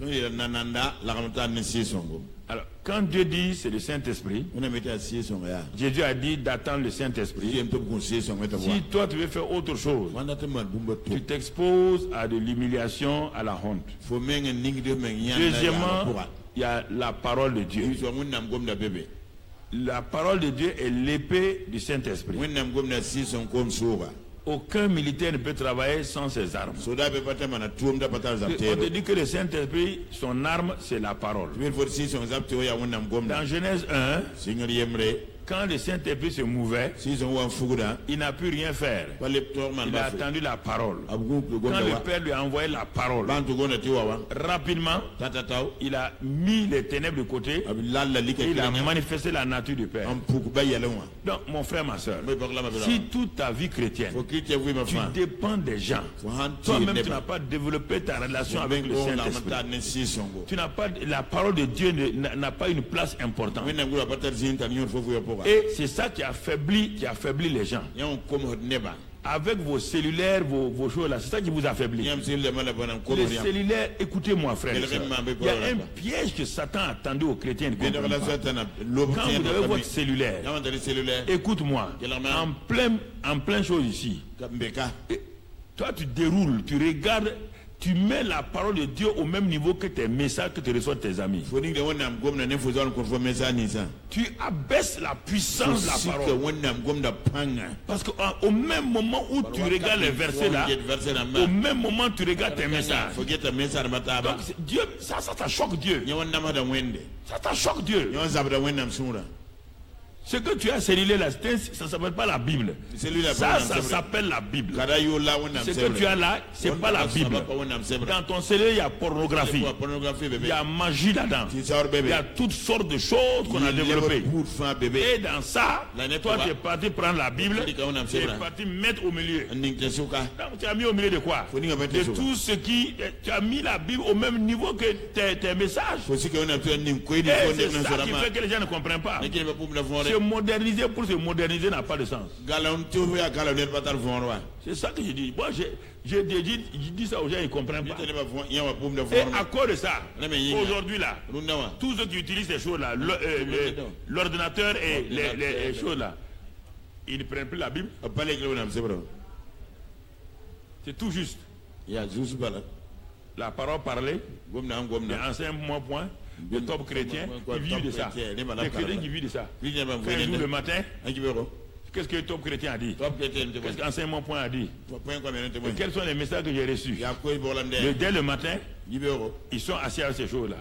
Alors, quand Dieu dit c'est le Saint-Esprit, Jésus a dit d'attendre le Saint-Esprit. Si toi tu veux faire autre chose, tu t'exposes à de l'humiliation, à la honte. Deuxièmement, il y a la parole de Dieu. La parole de Dieu est l'épée du Saint-Esprit. Aucun militaire ne peut travailler sans ses armes. On te dit que le Saint-Esprit, son arme, c'est la parole. Dans Genèse 1, Quand le Saint-Esprit se mouvait, il n'a pu rien faire. Il a attendu la parole. Quand le Père lui a envoyé la parole, rapidement, il a mis les ténèbres de côté et il a manifesté la nature du Père. Donc, mon frère, ma soeur, si toute ta vie chrétienne, tu dépends des gens, toi-même tu n'as pas développé ta relation avec le Saint-Esprit. Tu n'as pas, la parole de Dieu n'a pas une place importante. Et c'est ça qui affaiblit les gens. Avec vos cellulaires, vos choses là, c'est ça qui vous affaiblit. Les cellulaires, écoutez-moi frère, il y a un piège que Satan a tendu aux chrétiens. Quand vous avez votre cellulaire, écoute-moi, en plein chose ici, toi tu déroules, tu regardes, tu mets la parole de Dieu au même niveau que tes messages que tu reçois de tes amis. Tu abaisses la puissance de la parole. Parce qu'au même moment où tu regardes les versets là, au même moment tu regardes tes messages. Donc Dieu, ça choque Dieu. Ça choque Dieu. Ce que tu as cellulé là, ça ne s'appelle pas la Bible. Ça s'appelle la Bible. Ce que tu as là, ce n'est pas la Bible. Dans ton cellulaire, il y a pornographie. Il y a magie là-dedans. Il y a toutes sortes de choses qu'on a développées. Et dans ça, toi, tu es parti prendre la Bible, tu es parti mettre au milieu. Donc, tu as mis au milieu de quoi? De tout ce qui... Tu as mis la Bible au même niveau que tes messages. Et c'est ça qui fait que les gens ne comprennent pas. Se moderniser pour se moderniser n'a pas de sens. C'est ça que je dis. Moi, je dis ça aux gens, ils ne comprennent pas. Et à cause de ça, aujourd'hui là, tous ceux qui utilisent ces choses là, l'ordinateur et les choses là, ils ne prennent plus la Bible. C'est tout juste. La parole parlée, les anciens point. Les top chrétiens qui vivent de ça. Les chrétiens qui vivent de ça. Quand ils jouent le matin, qu'est-ce que le top chrétien a dit? Qu'est-ce qu'enseignement point a dit? Et quels sont les messages que j'ai reçus? Dès le matin, ils sont assis à ces choses-là.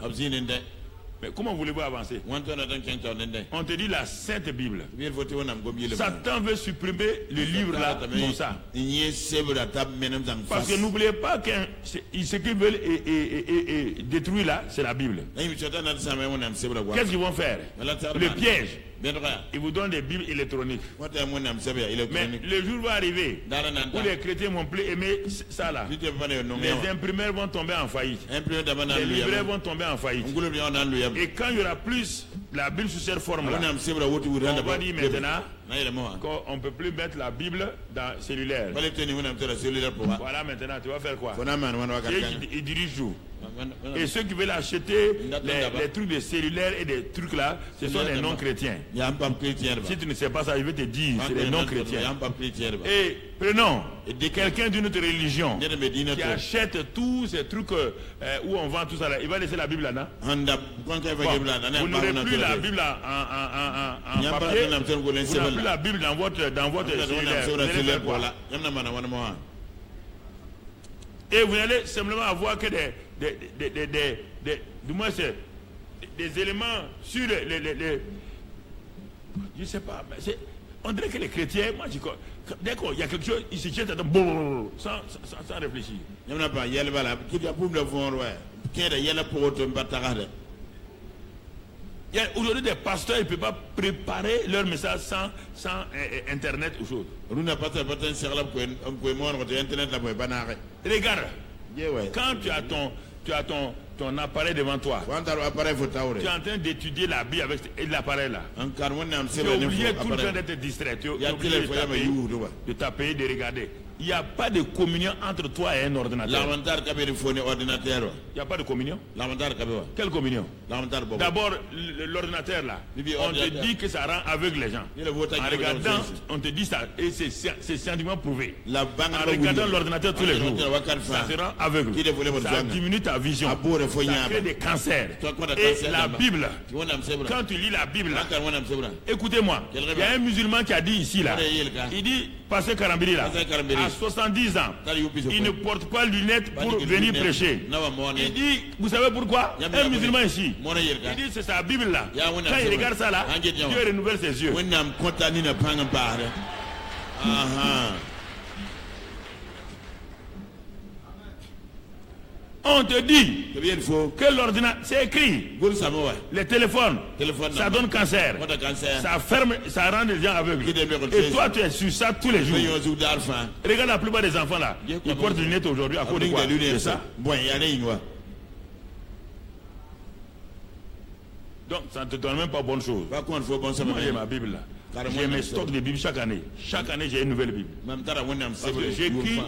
Mais comment voulez-vous avancer? On te dit la Sainte Bible. Satan veut supprimer le livre là comme ça. Parce que n'oubliez pas que ce qu'ils veulent détruire là, c'est la Bible. Qu'est-ce qu'ils vont faire? Le piège. Ils vous donnent des Bibles électroniques. Mais le jour va arriver où les chrétiens vont plus aimer ça là. Les imprimeurs vont tomber en faillite. Les libraires vont tomber en faillite. Et quand il y aura plus la Bible sous cette forme là, on va dire maintenant qu'on ne peut plus mettre la Bible dans le cellulaire. Voilà, maintenant tu vas faire quoi? Ils dirigent tout. Et ceux qui veulent acheter les trucs de cellulaire et des trucs là, ce sont les non-chrétiens. Si tu ne sais pas ça, je vais te dire, c'est les non-chrétiens. Et prenons quelqu'un d'une autre religion qui achète tous ces trucs où on vend tout ça là, il va laisser la Bible là-dedans. Vous n'aurez plus la Bible en papier, vous n'aurez plus la Bible dans votre cellulaire. Vous allez faire quoi? Et vous allez simplement avoir que du moins des éléments sur les je sais pas, mais on dirait que les chrétiens, moi je dès qu'il y a quelque chose, ils se jettent sans réfléchir. Il y a aujourd'hui des pasteurs, ils ne peuvent pas préparer leur message sans internet ou chose. Regarde, quand tu as ton appareil devant toi, tu es en train d'étudier la Bible avec l'appareil là. Tu es obligé tout le temps d'être distrait. Tu es obligé de taper, de regarder. Il n'y a pas de communion entre toi et un ordinateur. Il n'y a pas de communion. Quelle communion? D'abord, l'ordinateur là, on te dit que ça rend aveugle les gens. En regardant, on te dit ça, et c'est scientifiquement prouvé. En regardant l'ordinateur tous les jours, ça te rend aveugle. Ça diminue ta vision. Ça crée des cancers. Et la Bible, quand tu lis la Bible, écoutez-moi, il y a un musulman qui a dit ici là, il dit, Pasteur Karambiri là, à 70 ans, il ne porte pas de lunettes pour venir prêcher. Il dit, vous savez pourquoi? Un musulman ici, il dit c'est sa Bible là. Quand il regarde ça là, Dieu renouvelle ses yeux. On te dit que l'ordinateur, c'est écrit, les téléphones, ça donne cancer, ça ferme, ça rend les gens aveugles. Et toi tu es sur ça tous les jours. Regarde la plupart des enfants là, ils portent des lunettes aujourd'hui à cause de quoi? C'est ça. Donc ça ne te donne même pas bonne chose. Moi j'ai ma Bible là. J'ai mes stocks de Bible chaque année. Chaque année j'ai une nouvelle Bible. Parce que j'écris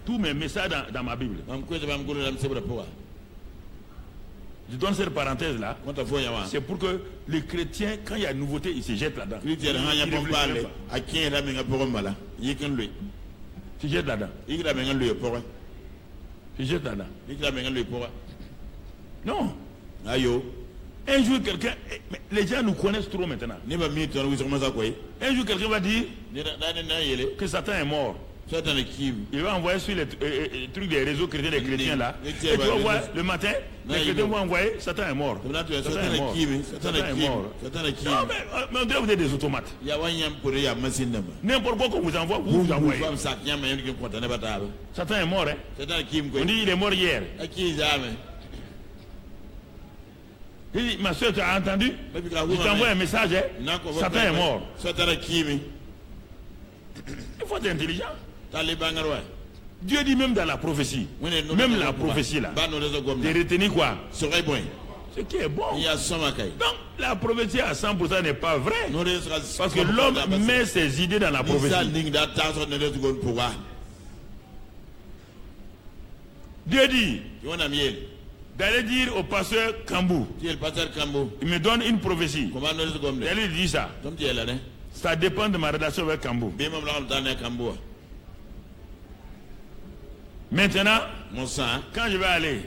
tous mes messages dans ma Bible. Je donne cette parenthèse là. C'est pour que les chrétiens, quand il y a une nouveauté, ils se jettent là-dedans. Tu jettes là-dedans. Tu jettes là-dedans. Non. Un jour quelqu'un, les gens nous connaissent trop maintenant. Un jour quelqu'un va dire que Satan est mort. Il va envoyer sur les trucs des réseaux chrétiens des chrétiens là. Et tu vas voir le matin, les chrétiens vont envoyer Satan est mort. Satan est mort. Satan est mort. Non mais on dirait que vous êtes des automates. N'importe quoi qu'on vous envoie, vous envoyez. Satan est mort, hein. On dit il est mort hier. Il dit, ma soeur, tu as entendu? Je t'envoie un message, hein? Satan est mort. Il faut être intelligent. Dieu dit même dans la prophétie, même la prophétie là, de retenir quoi? Ce qui est bon. Donc la prophétie à 100% n'est pas vraie. Parce que l'homme met ses idées dans la prophétie. Dieu dit d'aller dire au pasteur Kambou, il me donne une prophétie. Elle lui dit ça. Ça dépend de ma relation avec Kambou. Maintenant, quand je vais aller,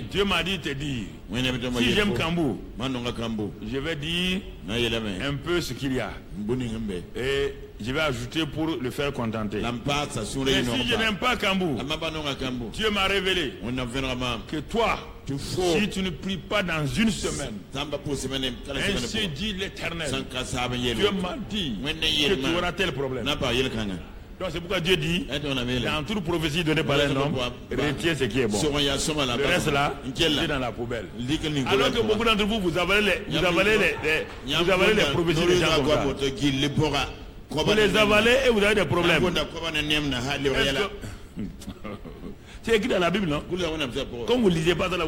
Dieu m'a dit te dire, si j'aime Kambou, je vais dire un peu ce qu'il y a. Et je vais ajouter pour le faire contenter. Mais si je n'aime pas Kambou, Dieu m'a révélé que toi, si tu ne pries pas dans une semaine, ainsi dit l'Éternel, Dieu m'a dit que tu auras tel problème. Donc c'est pourquoi Dieu dit, dans toute prophétie donnée par un homme, retiens ce qui est bon. Le reste là, c'est dans la poubelle. Alors que beaucoup d'entre vous, vous avalez les prophéties des gens comme ça. Vous les avalez et vous avez des problèmes. C'est écrit dans la Bible, non? Comme vous ne lisez pas ça là,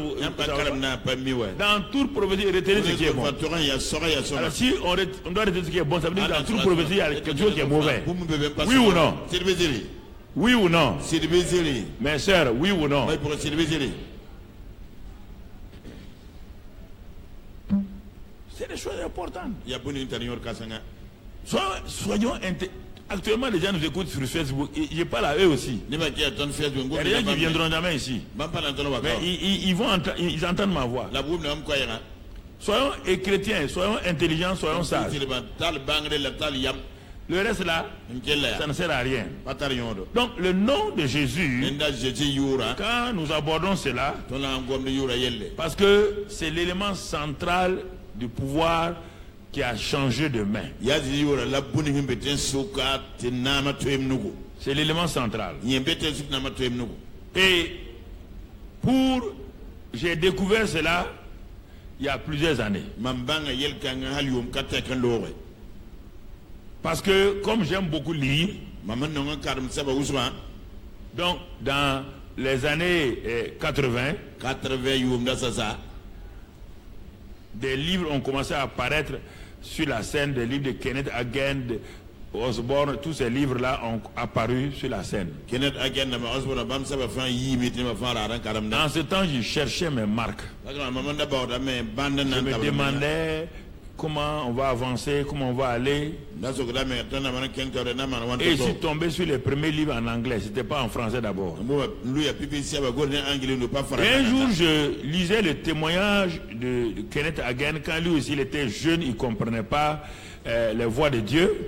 dans toute prophétie, retenez ce qui est bon. Alors si on doit retenir ce qui est bon, ça veut dire que dans toute prophétie, il y a quelque chose qui est mauvais. Oui ou non? Oui ou non? Mes sœurs, oui ou non? C'est des choses importantes. Soyons actuellement, les gens nous écoutent sur Facebook. Je parle à eux aussi. Il y a des gens qui ne viendront jamais ici. Mais ils entendent ma voix. Soyons chrétiens, soyons intelligents, soyons sages. Le reste là, ça ne sert à rien. Donc le nom de Jésus, quand nous abordons cela, parce que c'est l'élément central du pouvoir qui a changé de main. C'est l'élément central. Et j'ai découvert cela il y a plusieurs années. Parce que comme j'aime beaucoup lire, donc dans les années 80, des livres ont commencé à apparaître sur la scène, des livres de Kenneth Hagin, de Osborne, tous ces livres-là ont apparu sur la scène. En ce temps, je cherchais mes marques. Je me demandais comment on va avancer, comment on va aller. Et je suis tombé sur les premiers livres en anglais, c'était pas en français d'abord. Et un jour, je lisais le témoignage de Kenneth Hagin quand lui aussi il était jeune, il ne comprenait pas les voix de Dieu.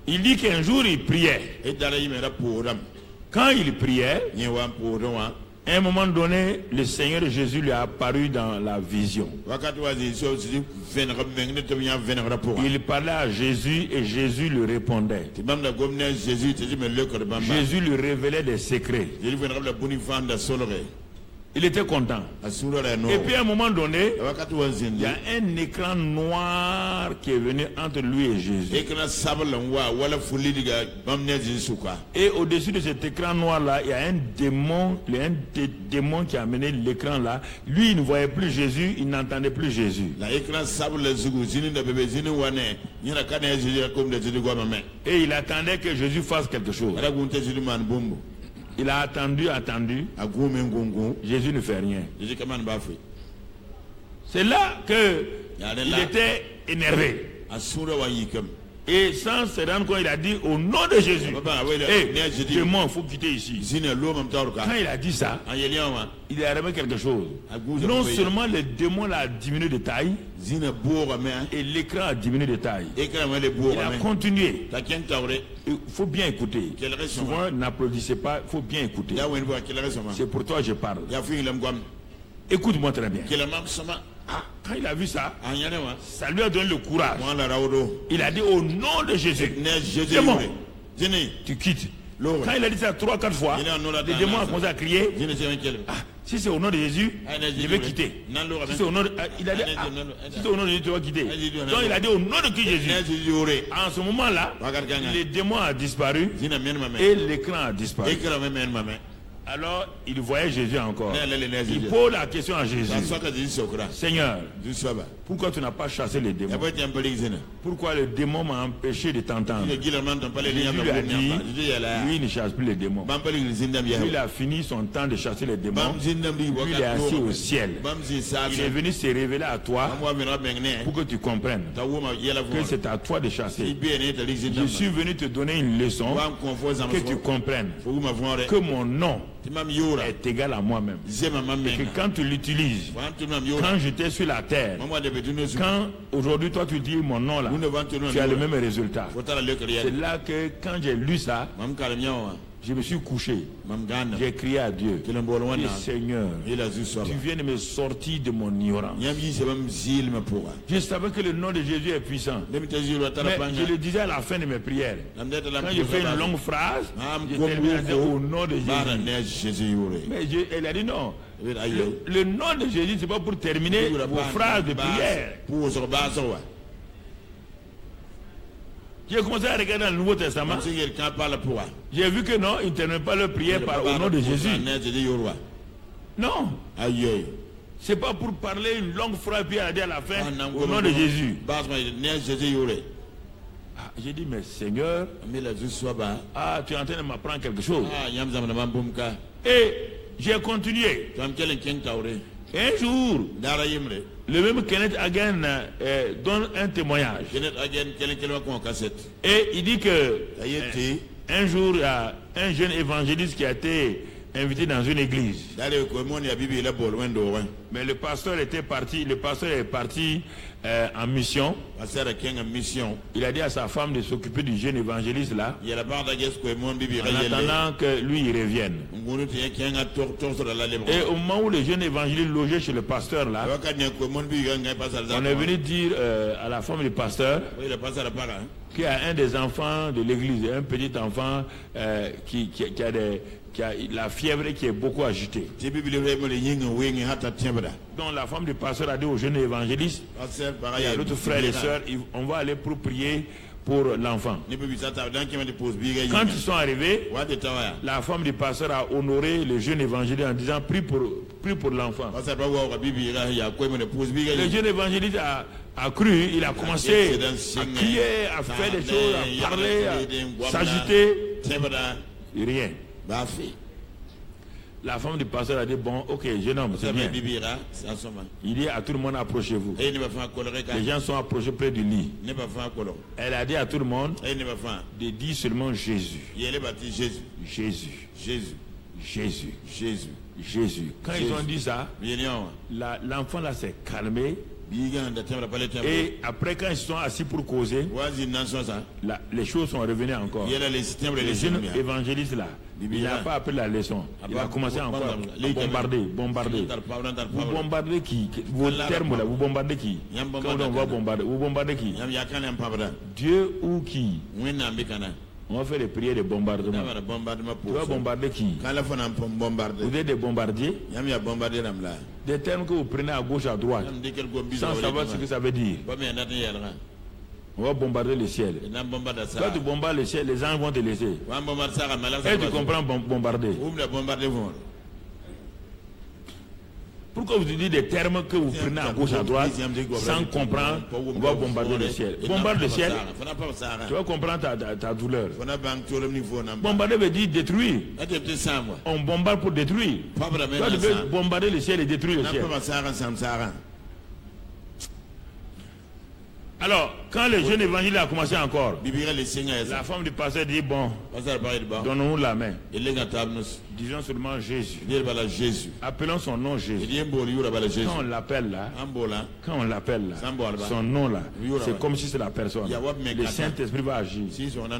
Il dit qu'un jour il priait. Quand il priait, à un moment donné, le Seigneur Jésus lui a apparu dans la vision. Il parlait à Jésus et Jésus lui répondait. Jésus lui révélait des secrets. Il était content. Et puis à un moment donné, il y a un écran noir qui est venu entre lui et Jésus. Et au-dessus de cet écran noir-là, il y a un démon qui a amené l'écran là. Lui, il ne voyait plus Jésus, il n'entendait plus Jésus. Et il attendait que Jésus fasse quelque chose. Il a attendu. Jésus ne fait rien. C'est là qu'il était énervé. Et sans se rendre compte, il a dit au nom de Jésus. Démon, il faut quitter ici. Quand il a dit ça, il a arrivé quelque chose. Non seulement le démon a diminué de taille, et l'écran a diminué de taille. Il a continué. Il faut bien écouter. Souvent, n'applaudissez pas, il faut bien écouter. C'est pour toi que je parle. Écoute-moi très bien. Quand il a vu ça, ça lui a donné le courage. Il a dit au nom de Jésus, démon, tu quittes. Quand il a dit ça 3-4 fois, le démon a commencé à crier. Si c'est au nom de Jésus, je vais quitter. Si c'est au nom de, il a dit, si c'est au nom de Jésus, tu vas quitter. Donc il a dit au nom de qui Jésus. En ce moment-là, le démon a disparu et l'écran a disparu. Alors, il voyait Jésus encore. Il pose la question à Jésus. Seigneur, pourquoi tu n'as pas chassé les démons? Pourquoi le démon m'a empêché de t'entendre? Jésus lui a dit, lui il ne chasse plus les démons. Lui, il a fini son temps de chasser les démons. Lui, il est assis au ciel. Il est venu se révéler à toi pour que tu comprennes que c'est à toi de chasser. Je suis venu te donner une leçon que tu comprennes que mon nom est égal à moi-même. Et que quand tu l'utilises, quand j'étais sur la terre, quand aujourd'hui toi tu dis mon nom là, tu as le même résultat. C'est là que quand j'ai lu ça, je me suis couché. J'ai crié à Dieu. Seigneur, tu viens de me sortir de mon ignorance. Je savais que le nom de Jésus est puissant. Mais je le disais à la fin de mes prières. Quand je fais une longue phrase, je termine au nom de Jésus. Mais elle a dit non. Le nom de Jésus, c'est pas pour terminer vos phrases de prière. J'ai commencé à regarder dans le Nouveau Testament. J'ai vu que non, ils ne terminent pas leur prière au nom de Jésus. Non. C'est pas pour parler une longue phrase puis à dire à la fin au nom de Jésus. J'ai dit, mais Seigneur, tu es en train de m'apprendre quelque chose. Et j'ai continué. Un jour, le même Kenneth Hagin donne un témoignage. Et il dit que un jour, il y a un jeune évangéliste qui a été invité dans une église. Mais le pasteur est parti en mission. Il a dit à sa femme de s'occuper du jeune évangéliste là, en attendant que lui il revienne. Et au moment où le jeune évangéliste logeait chez le pasteur là, on est venu dire à la femme du pasteur qu'il y a un des enfants de l'église, un petit enfant qui a la fièvre qui est beaucoup agitée. Donc la femme du pasteur a dit au jeune évangéliste et à l'autre frère et sœurs, on va aller pour prier pour l'enfant. Quand ils sont arrivés, la femme du pasteur a honoré le jeune évangéliste en disant prie pour l'enfant. Le jeune évangéliste a cru, il a commencé à crier, à faire des choses, à parler, à s'agiter. Rien. La femme du pasteur a dit, bon, ok, jeune homme, c'est bien. Il dit à tout le monde, approchez-vous. Les gens sont approchés près du lit. Elle a dit à tout le monde de dire seulement Jésus. Jésus. Jésus. Jésus. Jésus. Jésus. Quand ils ont dit ça, l'enfant là s'est calmé. Et après, quand ils sont assis pour causer, les choses sont revenues encore. Le jeune évangéliste là, il n'a pas appris la leçon. Il a commencé encore à bombarder. Vous bombardez qui? Vos termes là, vous bombardez qui? Quand on va bombarder, vous bombardez qui? Dieu ou qui? On va faire des prières de bombardement. Tu vas bombarder qui? Vous êtes des bombardiers. Des termes que vous prenez à gauche, à droite, sans savoir ce que ça veut dire. On va bombarder le ciel. Quand tu bombardes le ciel, les anges vont te laisser. Et tu comprends bombarder. Pourquoi vous dites des termes que vous prenez à gauche, à droite, sans comprendre, on va bombarder le ciel. Bombarder le ciel, tu vas comprendre ta douleur. Bombarder veut dire détruire. On bombarde pour détruire. Toi, tu veux bombarder le ciel et détruire le ciel. Alors, quand le jeune évangile a commencé encore, la femme du pasteur dit, bon, donnons-nous la main. Disons seulement Jésus. Appelons son nom Jésus. Quand on l'appelle là, son nom là, c'est comme si c'est la personne. Le Saint-Esprit va agir.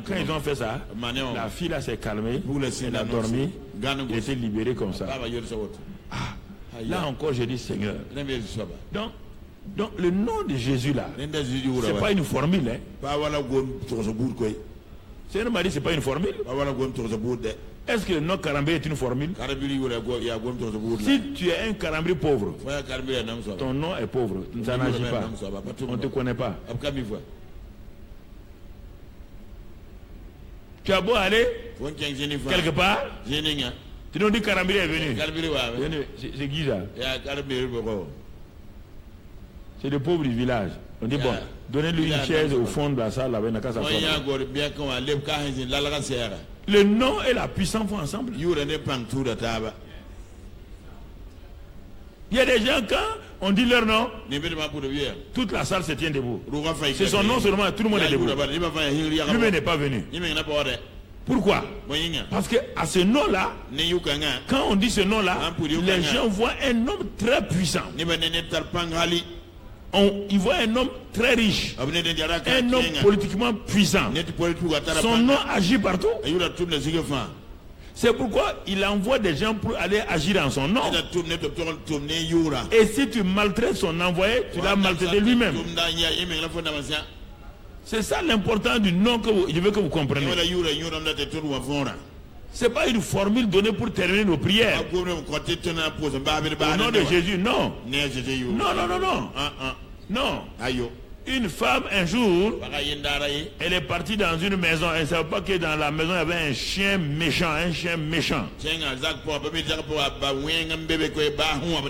Quand ils ont fait ça, la fille là s'est calmée, elle a dormi, elle était libérée comme ça. Là encore, je dis Seigneur. Donc le nom de Jésus là, c'est pas une formule. Seigneur m'a dit c'est pas une formule. Est-ce que le nom Karambé est une formule? Si tu es un Karambé pauvre, ton nom est pauvre, ça n'agit pas. On ne te connaît pas. Tu as beau aller quelque part, tu nous dis Karambé est venu. C'est qui ça? C'est le pauvre du village. On dit bon, donnez-lui une chaise au fond de la salle avec la Le nom et la puissance vont ensemble. Il y a des gens, quand on dit leur nom, toute la salle se tient debout. C'est son nom seulement, tout le monde est debout. Lui-même n'est pas venu. Pourquoi? Parce que à ce nom-là, quand on dit ce nom-là, les gens voient un homme très puissant. Il voit un homme très riche, un homme politiquement puissant. Son nom agit partout. C'est pourquoi il envoie des gens pour aller agir en son nom. Et si tu maltraites son envoyé, tu l'as maltraité lui-même. C'est ça l'important du nom que je veux que vous compreniez. Ce n'est pas une formule donnée pour terminer nos prières. Au nom de Jésus, non. Non. Une femme, un jour, elle est partie dans une maison. Elle ne savait pas que dans la maison, il y avait un chien méchant.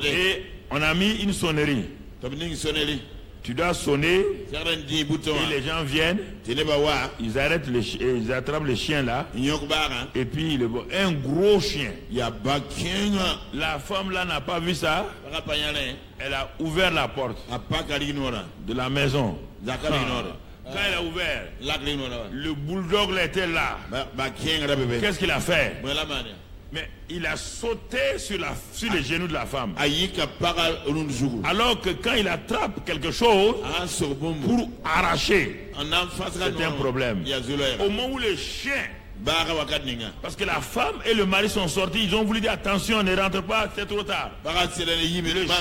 Et on a mis une sonnerie. Tu dois sonner et les gens viennent, ils arrêtent ils attrapent le chien là et puis un gros chien. La femme là n'a pas vu ça. Elle a ouvert la porte de la maison. Quand elle a ouvert, le bulldog là était là. Qu'est-ce qu'il a fait? Mais il a sauté sur les genoux de la femme. Alors que quand il attrape quelque chose pour arracher, c'est un problème. Au moment où le chien, parce que la femme et le mari sont sortis, ils ont voulu dire attention, ne rentre pas, c'est trop tard. Le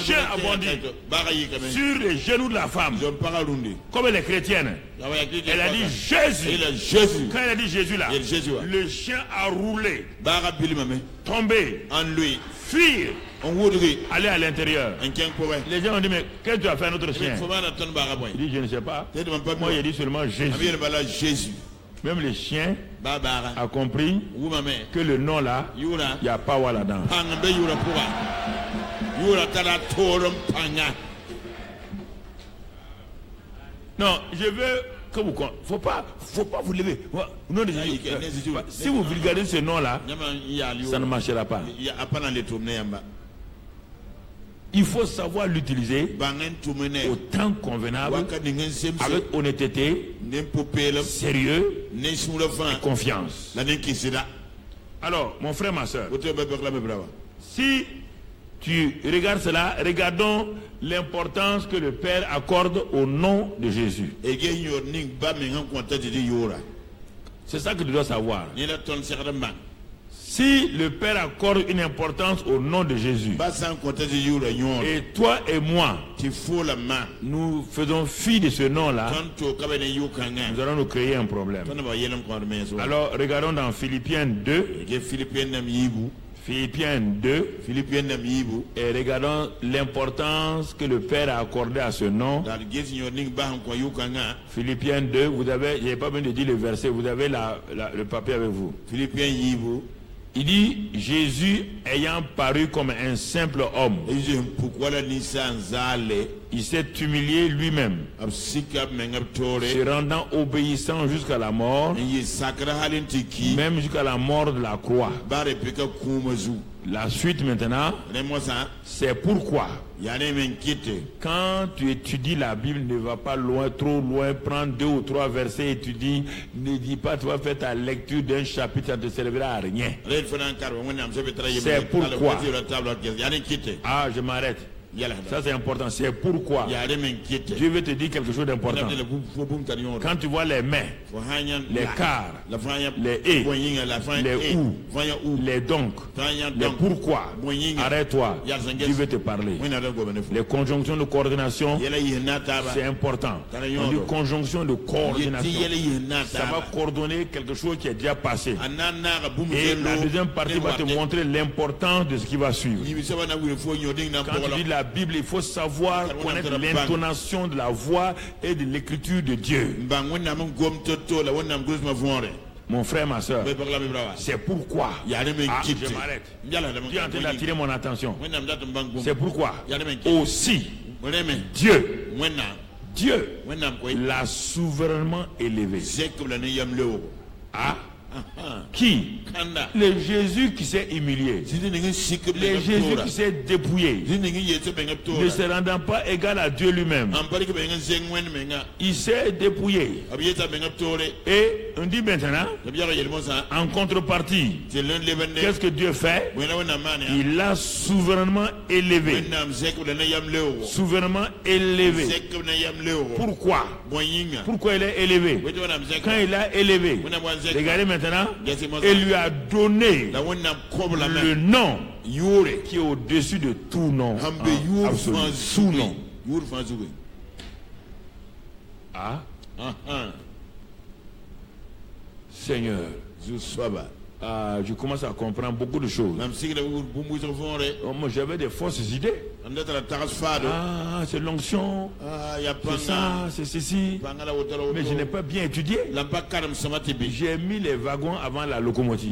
chien a bondi sur les genoux de la femme, comme elle est chrétienne. Elle a dit Jésus. Quand elle a dit Jésus là, le chien a roulé, tombé, fuir, aller à l'intérieur. Les gens ont dit mais qu'est-ce que tu as fait à notre chien? Il dit je ne sais pas. Moi j'ai dit seulement Jésus. Même le chien a compris que le nom là, il y a power là-dedans. Non, je veux faut pas vous lever. Non, si vous vulgarisez ce nom-là, ça ne marchera pas. Il faut savoir l'utiliser au temps convenable, avec honnêteté, sérieux et confiance. Alors, mon frère, ma soeur, si tu regardes cela, regardons l'importance que le Père accorde au nom de Jésus. C'est ça que tu dois savoir. Si le Père accorde une importance au nom de Jésus, et toi et moi, nous faisons fi de ce nom-là, nous allons nous créer un problème. Alors, regardons dans Philippiens 2. Philippiens 2, et regardons l'importance que le Père a accordée à ce nom. Philippiens 2, vous avez, je n'ai pas besoin de dire le verset, vous avez le papier avec vous. Il dit, Jésus ayant paru comme un simple homme, il s'est humilié lui-même, se rendant obéissant jusqu'à la mort, même jusqu'à la mort de la croix. La suite maintenant, c'est pourquoi quand tu étudies la Bible, ne va pas loin, trop loin, prends 2 ou 3 versets et tu dis, ne dis pas tu vas faire ta lecture d'un chapitre, ça ne te servira à rien. C'est pourquoi. Ah, je m'arrête. Ça c'est important, c'est pourquoi Dieu veut te dire quelque chose d'important. Quand tu vois les mais, les car, les et, les ou, les donc, les pourquoi, arrête-toi, Dieu veut te parler. Les conjonctions de coordination, c'est important. On dit conjonction de coordination, ça va coordonner quelque chose qui est déjà passé. Et la deuxième partie va te montrer l'importance de ce qui va suivre. Quand tu dis la Bible, il faut savoir connaître l'intonation de la voix et de l'écriture de Dieu. Mon frère, ma soeur, c'est pourquoi. Je m'arrête. Tu es en train d'attirer mon attention. C'est pourquoi aussi Dieu l'a souverainement élevé. Qui? Le Jésus qui s'est humilié, le Jésus qui s'est dépouillé, ne se rendant pas égal à Dieu lui-même, il s'est dépouillé. Et on dit maintenant, en contrepartie, qu'est-ce que Dieu fait? Il l'a souverainement élevé. Souverainement élevé. Pourquoi? Pourquoi il est élevé? Quand il l'a élevé, regardez maintenant, il lui a donné le nom qui est au-dessus de tout nom. Absolu. Tout nom. Seigneur, je commence à comprendre beaucoup de choses. Moi, j'avais des fausses idées. C'est l'onction, c'est ça, c'est ceci. Mais je n'ai pas bien étudié. J'ai mis les wagons avant la locomotive.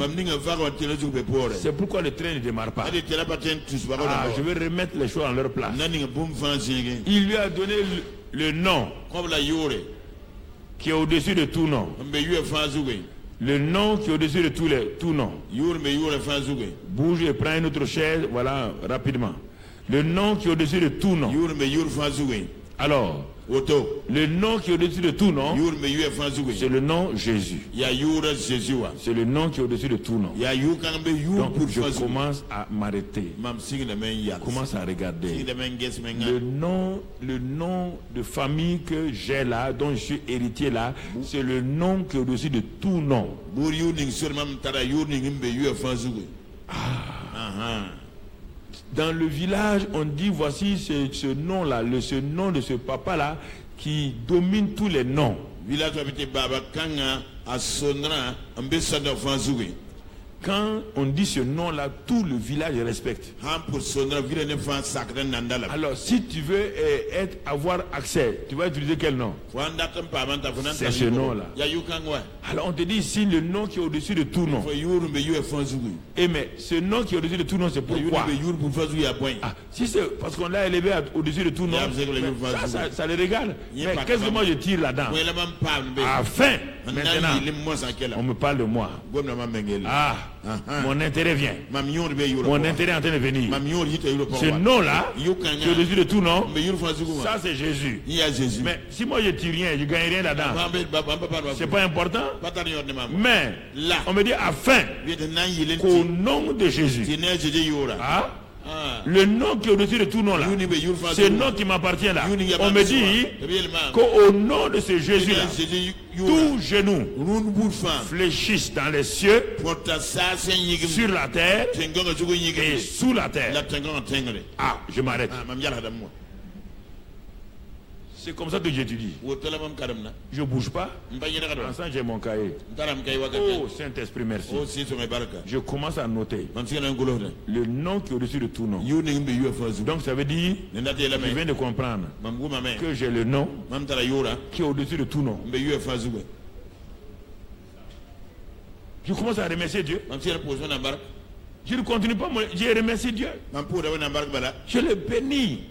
C'est pourquoi le train ne démarre pas. Je vais remettre les choses en leur place. Il lui a donné le nom qui est au-dessus de tout nom. Le nom qui est au-dessus de tout nom. Bouge et prends une autre chaise, voilà, rapidement. Le nom qui est au-dessus de tout nom. Alors, le nom qui est au-dessus de tout nom, c'est le nom Jésus. C'est le nom qui est au-dessus de tout nom. Donc je commence à m'arrêter. Commence à regarder. Le nom de famille que j'ai là, dont je suis héritier là, c'est le nom qui est au-dessus de tout nom. Dans le village, on dit voici ce nom-là, ce nom de ce papa-là qui domine tous les noms. Quand on dit ce nom-là, tout le village respecte. Alors, si tu veux avoir accès, tu vas utiliser quel nom? C'est ce nom-là. Alors, on te dit ici le nom qui est au-dessus de tout nom. Et mais ce nom qui est au-dessus de tout nom, c'est pourquoi? Ah, si c'est parce qu'on l'a élevé au-dessus de tout nom, ça le régale. Mais qu'est-ce que moi je tire là-dedans? Afin, maintenant, on me parle de moi. Ah, mon intérêt vient. Mon intérêt est en train de venir. Ce nom-là, qui est au-dessus de tout nom, ça c'est Jésus. Mais si moi je tire rien, je ne gagne rien là-dedans, c'est pas important. Mais on me dit afin qu'au nom de Jésus, le nom qui est au-dessus de tout nom là, ce nom qui m'appartient là, on me dit qu'au nom de ce Jésus là, tout genou fléchisse dans les cieux, sur la terre et sous la terre. Ah, je m'arrête. C'est comme ça que j'étudie. Je ne bouge pas. Ensemble, j'ai mon cahier. Oh, Saint-Esprit, merci. Je commence à noter le nom qui est au-dessus de tout nom. Donc, ça veut dire, je viens de comprendre que j'ai le nom qui est au-dessus de tout nom. Je commence à remercier Dieu. Je ne continue pas, j'ai remercié Dieu. Je le bénis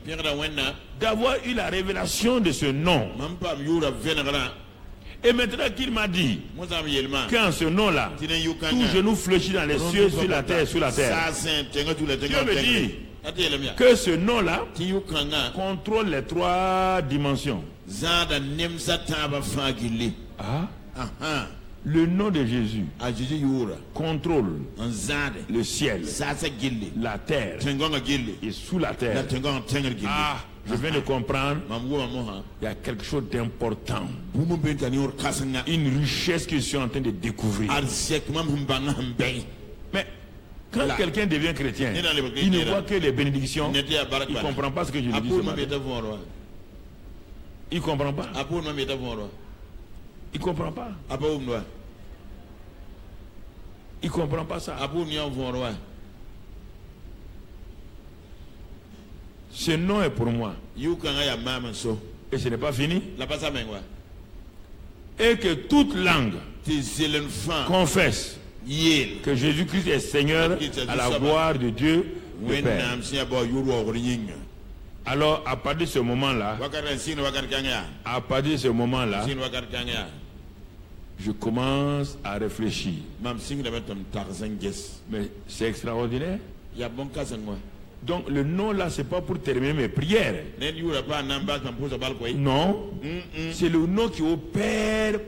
d'avoir eu la révélation de ce nom. Et maintenant qu'il m'a dit qu'en ce nom-là, tout genou fléchit dans les cieux, sur la terre, sous la terre. Dieu me dit que ce nom-là contrôle les 3 dimensions. Le nom de Jésus contrôle le ciel, la terre et sous la terre. Ah, je viens de comprendre. Il y a quelque chose d'important. Une richesse que je suis en train de découvrir. Mais quand quelqu'un devient chrétien, il ne voit que les bénédictions. Il ne comprend pas ce que je lui dis ce matin. Il ne comprend pas. Il ne comprend pas. Il ne comprend pas ça. Ce nom est pour moi. Et ce n'est pas fini. Et que toute langue confesse que Jésus-Christ est Seigneur à la gloire de Dieu le Père. Alors, à partir de ce moment-là, je commence à réfléchir. Mais c'est extraordinaire. Donc le nom là, c'est pas pour terminer mes prières. Non. C'est le nom qui opère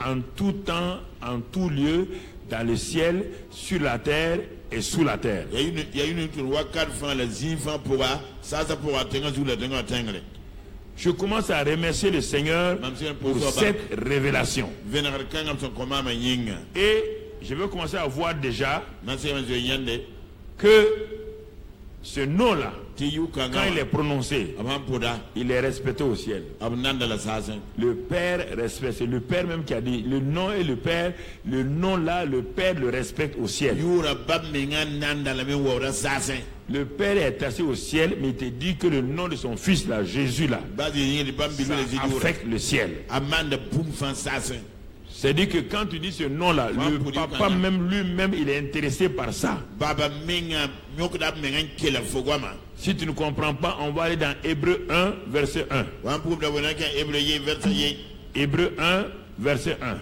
en tout temps, en tout lieu, dans le ciel, sur la terre et sous la terre. Je commence à remercier le Seigneur pour cette révélation. Et je vais commencer à voir déjà que ce nom-là, quand il est prononcé, il est respecté au ciel. Le Père respecte. C'est le Père même qui a dit, le nom est le Père, le nom là, le Père le respecte au ciel. Le Père est assis au ciel, mais il te dit que le nom de son fils là, Jésus là, ça affecte le ciel. C'est-à-dire que quand tu dis ce nom-là, le papa même lui-même, il est intéressé par ça. Si tu ne comprends pas, on va aller dans Hébreux 1, verset 1. Hébreux 1, verset 1.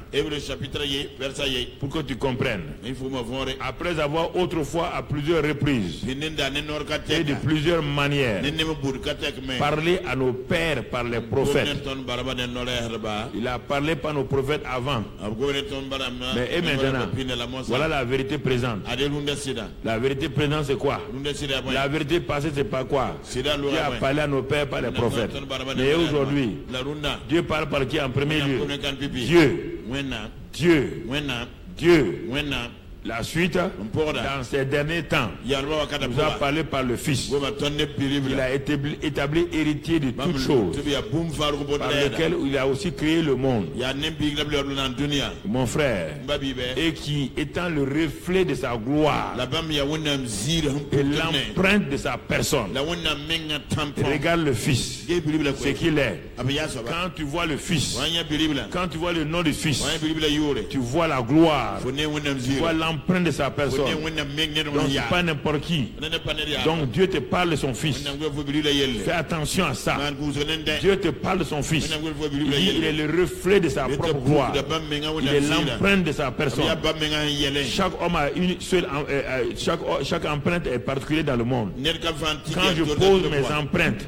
Pour que tu comprennes. Après avoir autrefois à plusieurs reprises et de plusieurs manières parlé à nos pères par les prophètes. Il a parlé par nos prophètes avant. Mais et maintenant, voilà la vérité présente. La vérité présente c'est quoi? La vérité passée c'est pas quoi? Dieu a parlé à nos pères par les prophètes. Mais aujourd'hui, Dieu parle par qui en premier lieu? Dieu. La suite, dans ces derniers temps, nous a parlé par le Fils. Il a établi héritier de toutes choses, par lequel il a aussi créé le monde. Mon frère, et qui étant le reflet de sa gloire et l'empreinte de sa personne, regarde le Fils, ce qu'il est. Quand tu vois le Fils, quand tu vois le nom du Fils, tu vois la gloire, tu vois l'empreinte de sa personne. Donc c'est pas n'importe qui. Donc Dieu te parle de son Fils. Fais attention à ça. Dieu te parle de son Fils. Il est le reflet de sa propre gloire. Il est l'empreinte de sa personne. Chaque homme a une seule, chaque empreinte est particulière dans le monde. Quand je pose mes empreintes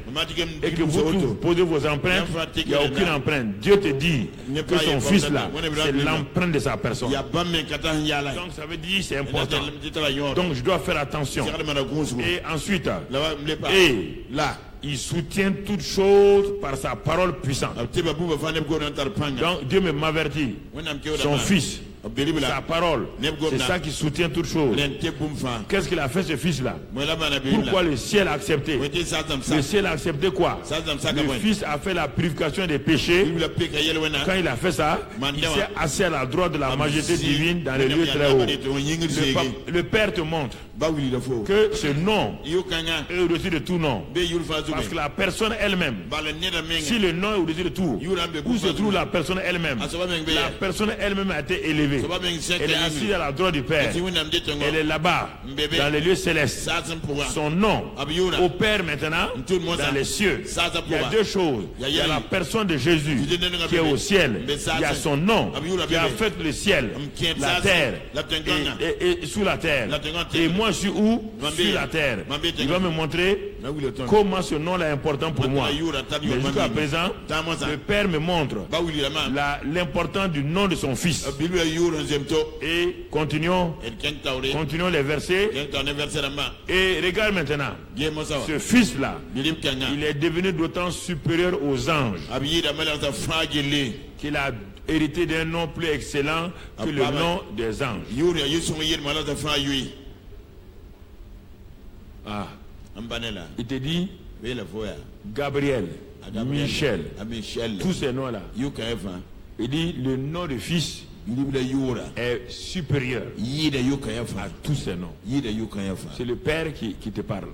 et que vous tous posez vos empreintes, il n'y a aucune empreinte. Dieu te dit que son Fils là, c'est l'empreinte de sa personne. Donc ça veut dire c'est important. Donc je dois faire attention. Et ensuite, il soutient toutes choses par sa parole puissante. Donc Dieu m'avertit. Son Fils, sa parole, c'est ça qui soutient toutes choses. Qu'est-ce qu'il a fait ce Fils-là? Pourquoi le ciel a accepté? Le ciel a accepté quoi? Le Fils a fait la purification des péchés. Quand il a fait ça, il s'est assis à la droite de la majesté divine dans les lieux très hauts. Le Père te montre que ce nom est au-dessus de tout nom. Parce que la personne elle-même, si le nom est au-dessus de tout, où se trouve la personne elle-même? La personne elle-même a été élevée. Elle est assise à la droite du Père. Elle est là-bas, dans les lieux célestes. Son nom opère maintenant dans les cieux. Il y a deux choses. Il y a la personne de Jésus qui est au ciel. Il y a son nom qui affecte le ciel, la terre et sous la terre. Et moi je suis où? Sur la terre. Il va me montrer comment ce nom-là est important pour moi. Mais jusqu'à présent, le Père me montre l'importance du nom de son Fils. Et continuons les versets. Et regarde maintenant, ce Fils-là, il est devenu d'autant supérieur aux anges qu'il a hérité d'un nom plus excellent que le nom des anges. Il te dit Gabriel, Michel, tous ces noms-là. Il dit le nom du Fils est supérieur à tous ces noms. C'est le Père qui te parle.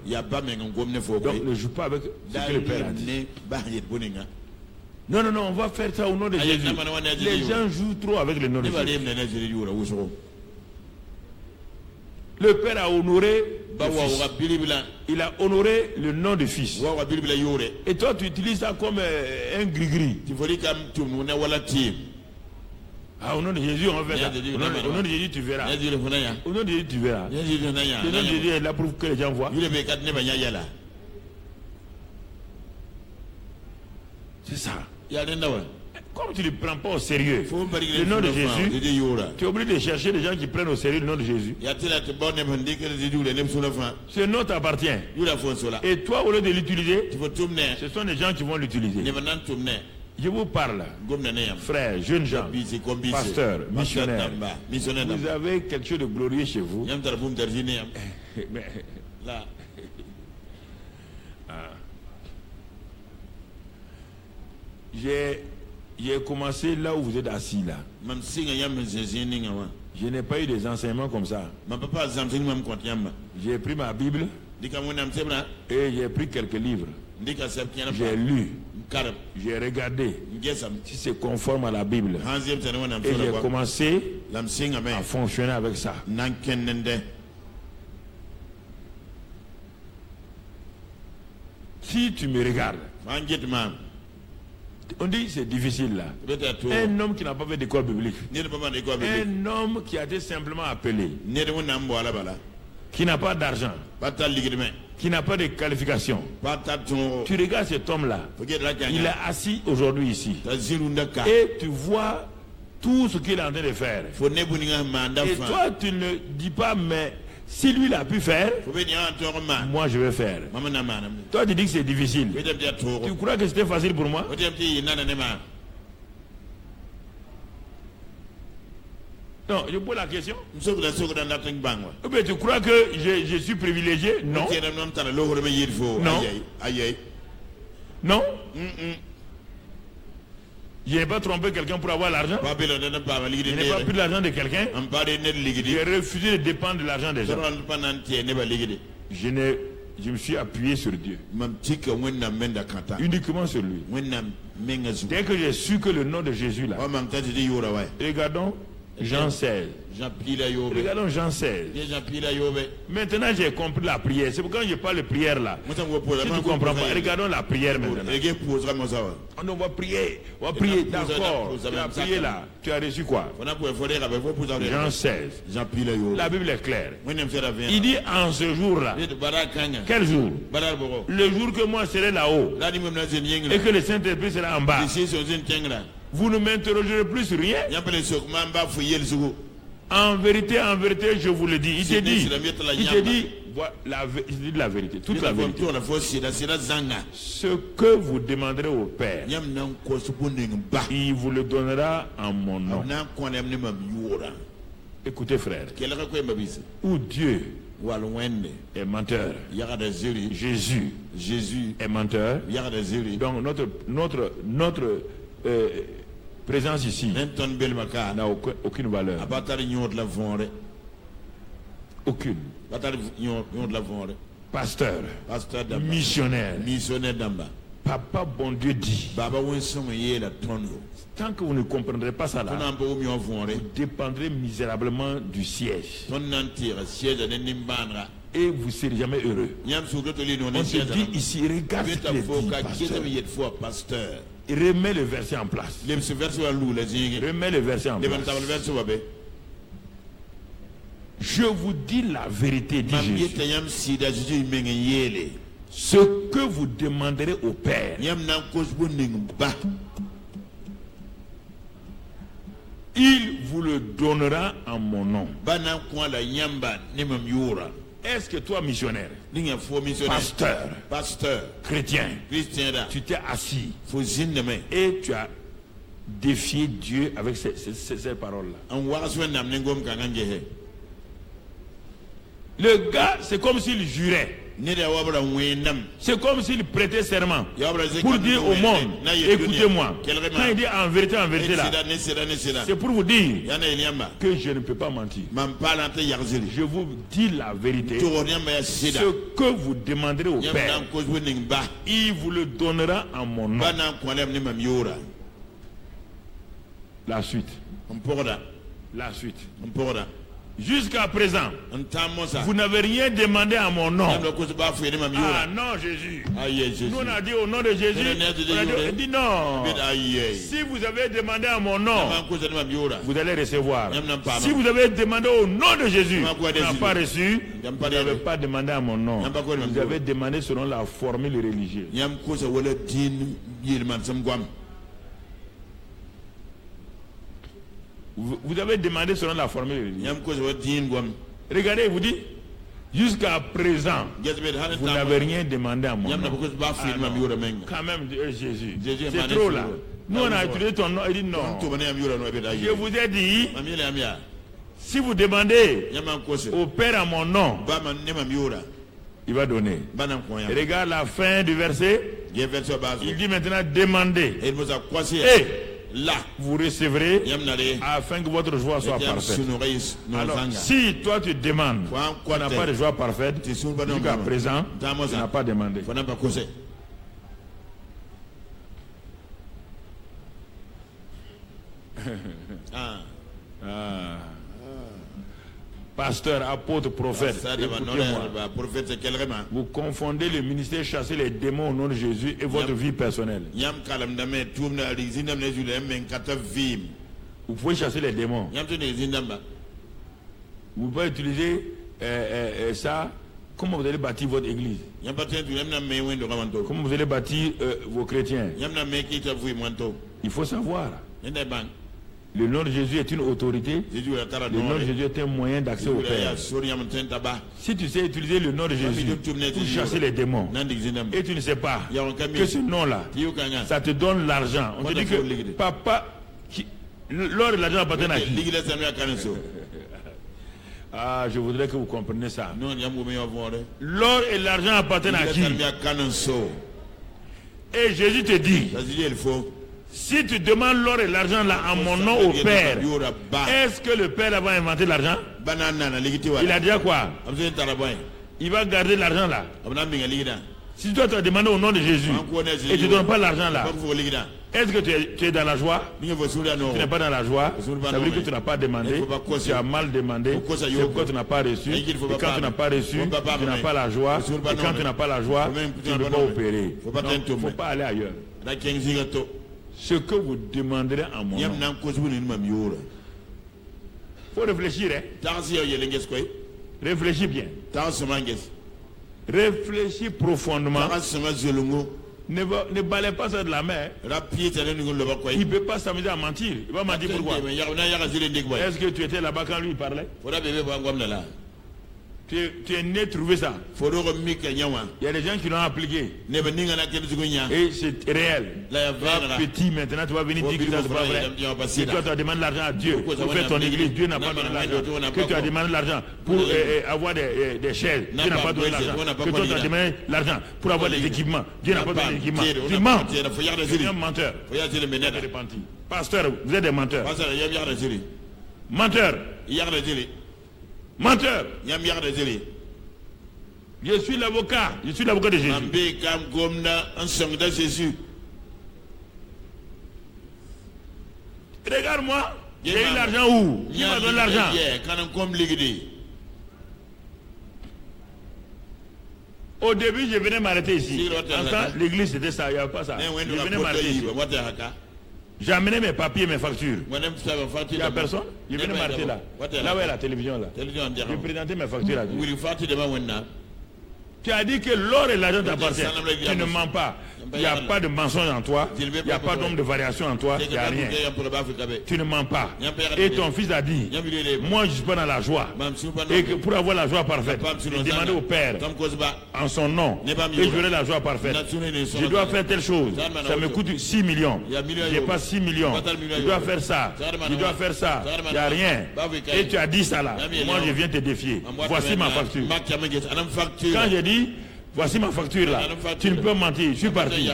Donc ne joue pas avec ce que le Père a dit. Non, on va faire ça au nom de Jésus. Les gens jouent trop avec le nom de Jésus. Le Père a honoré le Fils. Il a honoré le nom du Fils. Et toi tu utilises ça comme un gris-gris. Au nom de Jésus, on va faire ça. Au nom de Jésus, tu verras. Au nom de Jésus, tu verras. Le nom de Jésus est là pour que les gens voient. C'est ça. Comme tu ne le prends pas au sérieux, le nom de Jésus, tu es obligé de chercher des gens qui prennent au sérieux le nom de Jésus. Ce nom t'appartient. Et toi, au lieu de l'utiliser, ce sont des gens qui vont l'utiliser. Je vous parle, frères, jeunes gens, pasteurs, missionnaires. Vous avez quelque chose de glorieux chez vous. J'ai commencé là où vous êtes assis là. Je n'ai pas eu des enseignements comme ça. J'ai pris ma Bible et j'ai pris quelques livres. J'ai lu, j'ai regardé si c'est conforme à la Bible. Et j'ai commencé à fonctionner avec ça. Si tu me regardes, on dit que c'est difficile là. Un homme qui n'a pas fait d'école biblique, un homme qui a été simplement appelé, qui n'a pas d'argent, qui n'a pas de qualification. Tu regardes cet homme-là, il est assis aujourd'hui ici. Et tu vois tout ce qu'il est en train de faire. Et toi, tu ne dis pas, mais si lui il a pu faire, moi je vais faire. Toi, tu dis que c'est difficile. Tu crois que c'était facile pour moi? Non, je pose la question. Mso kula so kula ndatin bangwa. Ou bien tu crois que je suis privilégié? Non. Non. Non. Je n'ai pas trompé quelqu'un pour avoir l'argent. Je n'ai pas pris l'argent de quelqu'un. J'ai refusé de dépendre de l'argent des gens. Je me suis appuyé sur Dieu. Uniquement sur lui. Dès que j'ai su que le nom de Jésus là. Regardons Jean 16. Regardons Jean 16. Maintenant j'ai compris la prière. C'est pourquoi je parle de prière là. Si tu ne comprends pas, regardons la prière maintenant. On va prier. On va prier. D'accord. Tu as prié là. Tu as reçu quoi? Jean 16. La Bible est claire. Il dit en ce jour là. Quel jour? Le jour que moi serai là-haut. Et que le Saint-Esprit sera en bas. Vous ne m'interrogerez plus sur rien. En vérité, je vous le dis. Il te dit la vérité, toute la vérité. Ce que vous demanderez au Père, il vous le donnera en mon nom. Écoutez frère, où Dieu est menteur, Jésus est menteur. Donc notre présence ici n'a aucune valeur. Aucune. Pasteur, missionnaire, Papa bon Dieu dit, tant que vous ne comprendrez pas ça là, vous dépendrez misérablement du siège. Et vous ne serez jamais heureux. On te dit ici, regarde ce qu'il dit, pasteur. Remets le verset en place. Remets le verset en place. Je vous dis la vérité, dit Jésus. Ce que vous demanderez au Père, il vous le donnera en mon nom. Est-ce que toi, missionnaire, pasteur, chrétien, tu t'es assis et tu as défié Dieu avec ces paroles-là? Le gars, c'est comme s'il jurait. C'est comme s'il prêtait serment pour dire au monde, écoutez-moi. Quand il dit en vérité là, c'est pour vous dire que je ne peux pas mentir. Je vous dis la vérité. Ce que vous demanderez au Père, il vous le donnera en mon nom. La suite. La suite. Jusqu'à présent, vous n'avez rien demandé à mon nom. Ah non, Jésus. Nous on a dit au nom de Jésus. On a dit non. Si vous avez demandé à mon nom, vous allez recevoir. Si vous avez demandé au nom de Jésus, vous n'avez pas reçu, vous n'avez pas demandé à mon nom. Vous avez demandé selon la formule religieuse. Vous avez demandé selon la formule. Regardez, il vous dit, jusqu'à présent, vous n'avez rien demandé à moi. Quand même, Jésus, c'est trop là. Nous, on a utilisé ton nom. Il dit non. Je vous ai dit, si vous demandez au Père à mon nom, il va donner. Et regarde la fin du verset. Il dit maintenant, demandez. Et là, vous recevrez afin que votre joie soit parfaite. Alors, si toi tu demandes, tu n'as pas de joie parfaite, jusqu'à présent, tu n'as pas demandé. Pasteur, apôtre, prophète, écoutez-moi. Vous confondez le ministère chasser les démons au nom de Jésus et votre vie personnelle. Vous pouvez chasser les démons. Vous pouvez utiliser ça. Comment vous allez bâtir votre église? Comment vous allez bâtir vos chrétiens? Il faut savoir. Le nom de Jésus est une autorité. Le nom de Jésus est un moyen d'accès au Père. Si tu sais utiliser le nom de Jésus pour chasser les démons et tu ne sais pas que ce nom-là, ça te donne l'argent. On te dit que papa, L'or et l'argent appartiennent à qui? Ah, je voudrais que vous compreniez ça. L'or et l'argent appartiennent à qui? Et Jésus te dit, si tu demandes l'or et l'argent là en mon nom au Père, est-ce que le Père va inventer l'argent? Il a dit quoi? Il va garder l'argent là. Si toi tu as demandé au nom de Jésus et tu ne donnes pas l'argent là, est-ce que tu es dans la joie? Tu n'es pas dans la joie. Ça veut dire que tu n'as pas demandé. Tu as mal demandé. C'est pourquoi tu n'as pas reçu. Et quand tu n'as pas reçu, tu n'as pas la joie. Et quand tu n'as pas la joie, tu ne peux pas opérer. Il ne faut pas aller ailleurs. Ce que vous demanderez en mon nom. Il faut réfléchir. Réfléchis bien. Réfléchis profondément. Ne balayez pas ça de la main. Il ne peut pas s'amuser à mentir. Il va mentir pourquoi? Est-ce que tu étais là-bas quand lui il parlait? Tu es né trouver ça. Il y a des gens qui l'ont appliqué. Et c'est réel. Petit maintenant, tu vas venir dire que ça c'est pas vrai. Et toi tu as demandé l'argent à Dieu pour faire ton église. Dieu n'a pas donné l'argent. Que tu as demandé l'argent pour avoir des chaises. Dieu n'a pas donné l'argent. Que toi tu as demandé l'argent pour avoir des équipements. Dieu n'a pas donné d'équipements. Tu mens. Tu es un menteur. Pasteur, vous êtes des menteurs. Menteur. Menteur. Je suis l'avocat. Je suis l'avocat de Jésus. Regarde-moi. J'ai eu l'argent où? Qui m'a donné l'argent? Au début, je venais m'arrêter ici. L'église, c'était ça. Il n'y avait pas ça. Je venais m'arrêter ici. J'ai amené mes papiers, mes factures. Il n'y a personne. Je venais m'arrêter là. Là où est la télévision là. Je présentais mes factures là. Tu as dit que l'or et l'argent t'appartiennent. Tu ne mens pas. Il n'y a pas de mensonge en toi. Il n'y a pas d'homme de variation en toi. Il n'y a rien. Tu ne mens pas. Et ton fils a dit, moi je ne suis pas dans la joie. Et que pour avoir la joie parfaite, je demandais au Père en son nom. Et j'aurai la joie parfaite. Je dois faire telle chose. Ça me coûte 6 millions. Je n'ai pas 6 millions. Je dois faire ça. Je dois faire ça. Il n'y a rien. Et tu as dit ça là. Moi je viens te défier. Voici ma facture. Quand j'ai dit, voici ma facture là. Tu ne peux mentir. Je suis parti.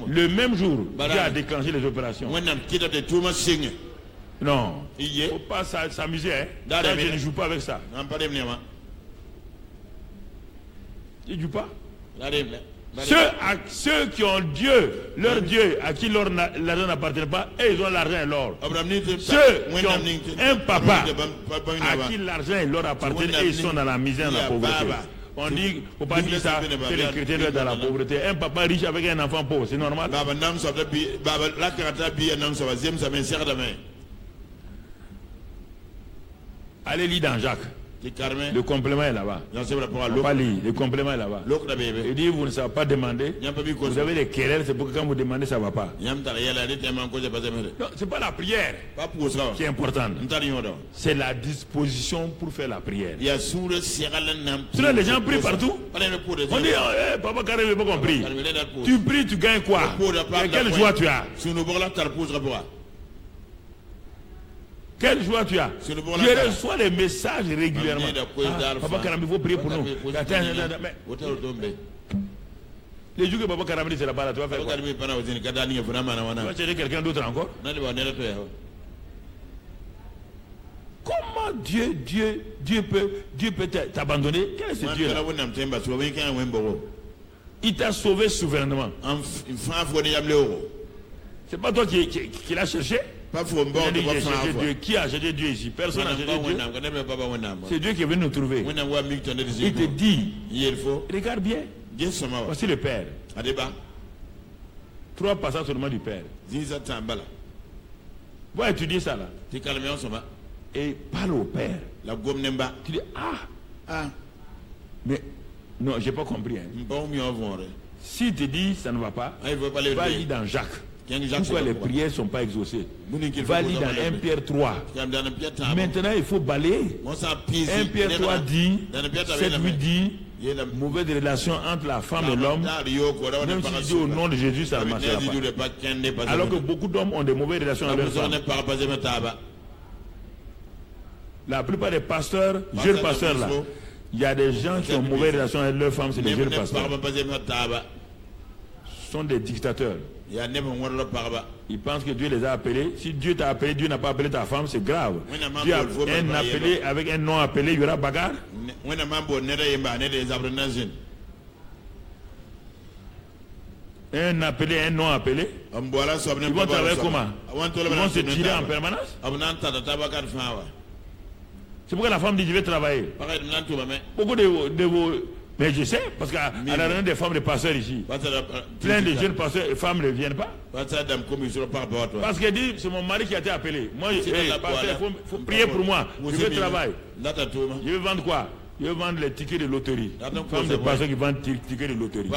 Le même jour, Dieu a déclenché les opérations. Non. Il ne faut pas s'amuser. Hein. Je ne joue pas avec ça. Tu ne joues pas. Ceux qui ont Dieu, leur Dieu, à qui l'argent n'appartient pas, et ils ont l'argent et l'or. Ceux qui ont un papa à qui l'argent et l'or appartiennent et ils sont dans la misère, dans la pauvreté. On dit, il ne faut pas dire ça, que les chrétiens doivent être dans la pauvreté. Un papa riche avec un enfant pauvre, c'est normal. Allez lire dans Jacques. Le complément est là-bas. On pas lire. Le complément est là-bas. Il dit, vous ne savez pas demander. Vous avez des querelles, c'est pour que quand vous demandez, ça ne va pas. Non, ce n'est pas la prière qui est importante. C'est la disposition pour faire la prière. Sinon, les gens prient partout. On dit, papa Karim n'a pas compris. Tu pries, tu gagnes quoi? Et quelle joie tu as? Quelle joie tu as? Je reçois les messages régulièrement. Papa Karam, il faut prier pour nous. Les jours que Papa Karam dit c'est là-bas, tu vas faire quoi? Tu vas chercher quelqu'un d'autre encore? Comment Dieu peut t'abandonner? Quel est ce Dieu là? Il t'a sauvé souverainement. C'est pas toi qui l'as cherché? Dieu. Qui a cherché Dieu ici? Personne n'a cherché Dieu. C'est Dieu qui est venu nous trouver. Il te dit, regarde bien. Voici le Père. 3 passages seulement du Père. Va étudier ça là. Et parle au Père. Tu dis, mais non, j'ai pas compris. Hein. Si tu dis ça ne va pas, va lire dans Jacques. Pourquoi les prières ne sont pas exaucées? Va lire dans 1 Pierre 3. Maintenant, il faut balayer. 1 Pierre 3 dit, 7, 8 dit, mauvaise relation entre la femme et l'homme, même si dit au nom de Jésus, ça ne marchera pas. Alors que beaucoup d'hommes ont des mauvaises relations avec leurs femmes. La plupart des pasteurs, jeunes pasteurs là, il y a des gens qui ont mauvaises relations avec leurs femmes, c'est des jeunes pasteurs. Ce sont des dictateurs. Ils pensent que Dieu les a appelés. Si Dieu t'a appelé, Dieu n'a pas appelé ta femme, c'est grave. Dieu a un appelé avec un non appelé, il y aura bagarre. Un appelé, un non appelé. Ils vont travailler comment? Ils vont se tirer en permanence. C'est pourquoi la femme dit je vais travailler. Beaucoup de vos... Mais je sais, parce qu'à la réunion des femmes de pasteurs ici, plein de jeunes pasteurs et femmes ne viennent pas. Parce qu'elle dit, c'est mon mari qui a été appelé. Moi, il faut prier pour moi. Je veux travailler. Je veux vendre quoi? Je veux vendre les tickets de loterie. Femmes de pasteurs qui vendent des tickets de loterie.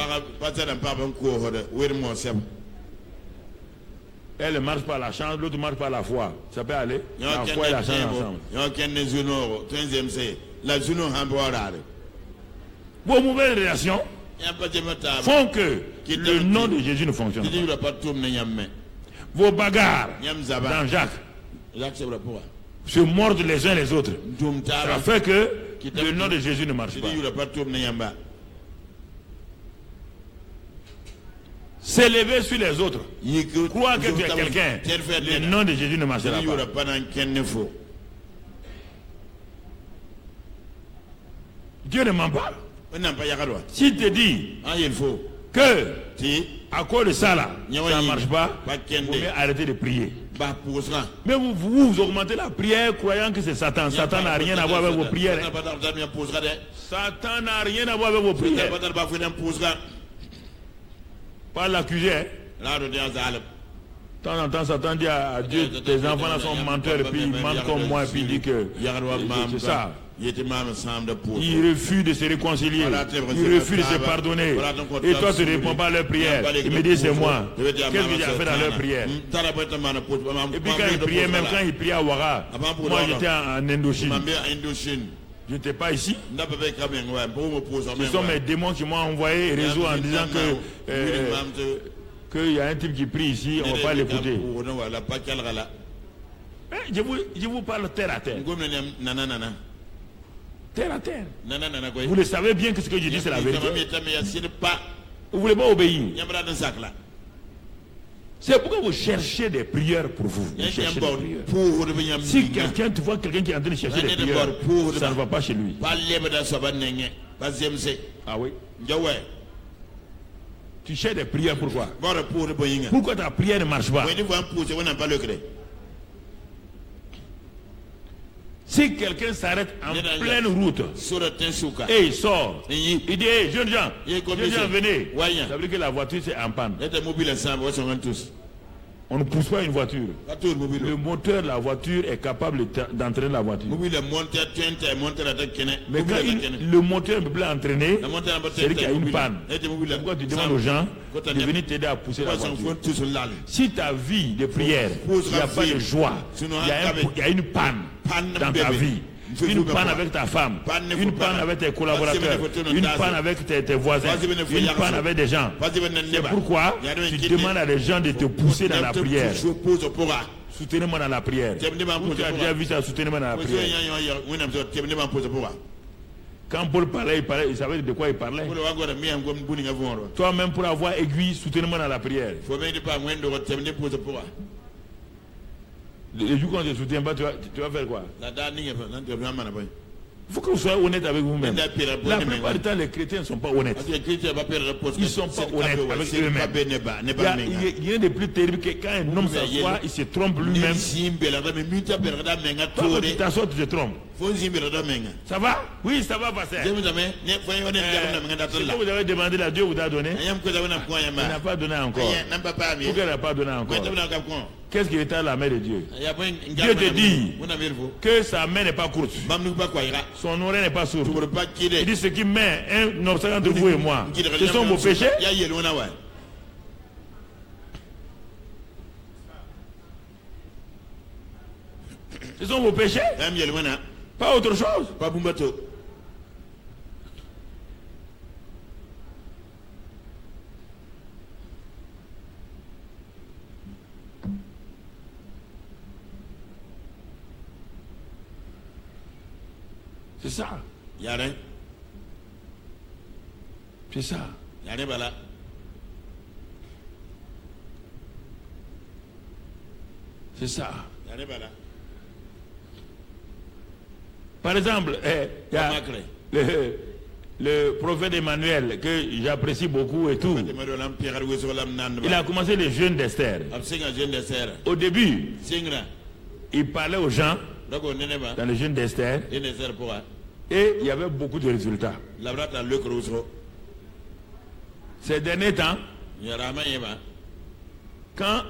Elle ne marche pas la chance, l'autre marche pas la foi. Ça peut aller. La foi et la chance ensemble. Vos mauvaises relations font que le nom de Jésus ne fonctionne pas. Vos bagarres dans Jacques se mordent les uns les autres. Ça fait que le nom de Jésus ne marche pas. S'élever sur les autres, croire que tu es quelqu'un, le nom de Jésus ne marchera pas. Dieu ne ment pas. S'il te dit que à cause de ça là, ça ne marche pas, vous pouvez arrêter de prier. Mais vous augmentez la prière croyant que c'est Satan. Satan n'a rien à voir avec vos prières. Satan n'a rien à voir avec vos prières. Pas l'accuser. De temps en temps, Satan dit à Dieu, tes enfants là sont menteurs et puis ils mentent comme moi et puis il dit que c'est ça. Il refuse de se réconcilier. Il refuse de se pardonner. Et toi, tu ne réponds pas à leur prière. Il me dit, c'est moi. Qu'est-ce que j'ai fait dans leur prière? Et puis quand il priait, même quand il priait à Ouara, moi j'étais en Indochine. Je n'étais pas ici. Ce sont mes démons qui m'ont envoyé réseau en disant qu'il y a un type qui prie ici, on ne va pas l'écouter. Je vous parle terre à terre. Terre à terre. Vous le savez bien que ce que je dis c'est la vérité. Vous ne voulez pas obéir. C'est pourquoi vous cherchez des prières pour vous. Si quelqu'un, tu vois quelqu'un qui est en train de chercher des prières, ça ne va pas chez lui. Ah oui. Tu cherches des prières pourquoi? Pourquoi ta prière ne marche pas? Si quelqu'un s'arrête en pleine route et il sort, il dit hey, jeunes gens, venez. Ça veut dire que la voiture c'est en panne. On ne pousse pas une voiture. Le moteur de la voiture est capable d'entraîner la voiture. Mais quand le moteur ne peut plus entraîner, c'est-à-dire qu'il y a une panne. Pourquoi tu demandes aux gens de venir t'aider à pousser la voiture? Si ta vie de prière, il n'y a pas de joie, il y a une panne dans ta vie. Une panne avec ta femme, une panne avec tes collaborateurs, une panne avec tes voisins, une panne avec des gens. C'est pourquoi tu demandes à des gens de te pousser dans la prière. Soutenez-moi dans la prière. Tu as déjà vu ça, soutenez-moi dans la prière. Quand Paul parlait, il savait de quoi il parlait. Toi-même pour avoir aiguille, soutenez-moi dans la prière. Le jour quand tu ne soutiens pas, tu vas faire quoi? Il faut que vous soyez honnête avec vous-même. La plupart du temps, les chrétiens ne sont pas honnêtes. Ils ne sont pas honnêtes avec eux-mêmes. Il y a de plus terrible que quand un homme s'assoit, il se trompe lui-même. Toi, quand tu t'assois, tu te trompes. Ça va? Oui, ça va passer. Ce que vous avez demandé, là, Dieu vous a donné. Il n'a pas donné encore. Pourquoi il n'a pas donné encore? Qu'est-ce qui est à la main de Dieu? Dieu te dit que sa main n'est pas courte. Son oreille n'est pas sourde. Il dit ce qui met un obstacle entre vous et moi, ce sont vos péchés. Ce sont vos péchés. Pas autre chose. C'est ça. Yare. C'est ça. Yare bala. C'est ça. Yare bala. Par exemple, il y a le prophète Emmanuel, que j'apprécie beaucoup et tout. Il a commencé les jeûnes d'Esther. Au début, il parlait aux gens dans les jeûnes d'Esther et il y avait beaucoup de résultats. Ces derniers temps, quand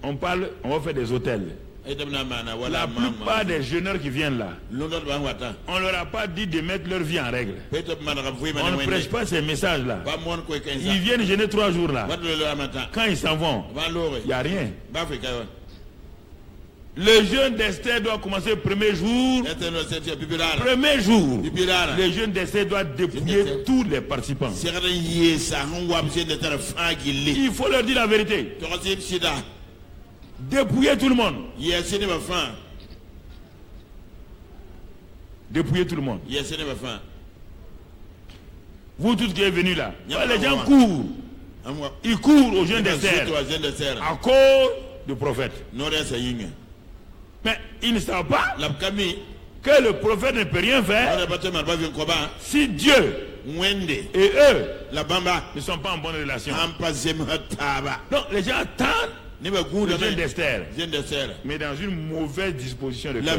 on parle, on va faire des hôtels. La plupart des jeûneurs qui viennent là, on ne leur a pas dit de mettre leur vie en règle. On ne prêche pas ces messages-là. Ils viennent jeûner 3 jours là. Quand ils s'en vont, il n'y a rien. Le jeûne d'Esther doit commencer le premier jour. Premier jour, le jeûne d'Esther doit dépouiller tous les participants. Il faut leur dire la vérité. Dépouiller tout le monde. Dépouiller tout le monde. Vous tous qui êtes venus là, les gens courent. Ils courent au jeûne d'Esther à cause du prophète. Mais ils ne savent pas que le prophète ne peut rien faire si Dieu et eux ne sont pas en bonne relation. Donc les gens attendent le jeûne d'Esther, mais dans une mauvaise disposition de cœur.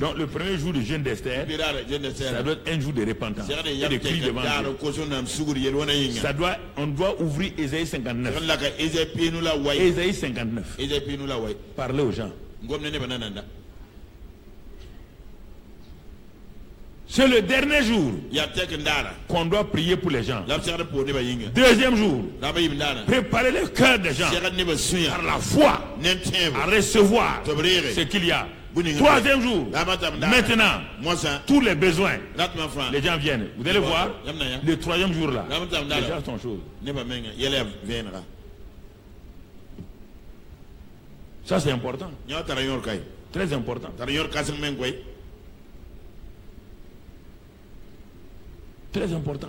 Donc le premier jour du jeûne d'Esther, ça doit être un jour de repentance et de cri devant Dieu. On doit ouvrir Ésaïe 59. Ésaïe 59. Parler aux gens. C'est le dernier jour qu'on doit prier pour les gens. Deuxième jour, préparer le cœur des gens par la foi à recevoir ce qu'il y a. Troisième jour, maintenant, tous les besoins, les gens viennent. Vous allez voir, le troisième jour là, les gens sont chauds. Ça c'est important. Très important. Très important.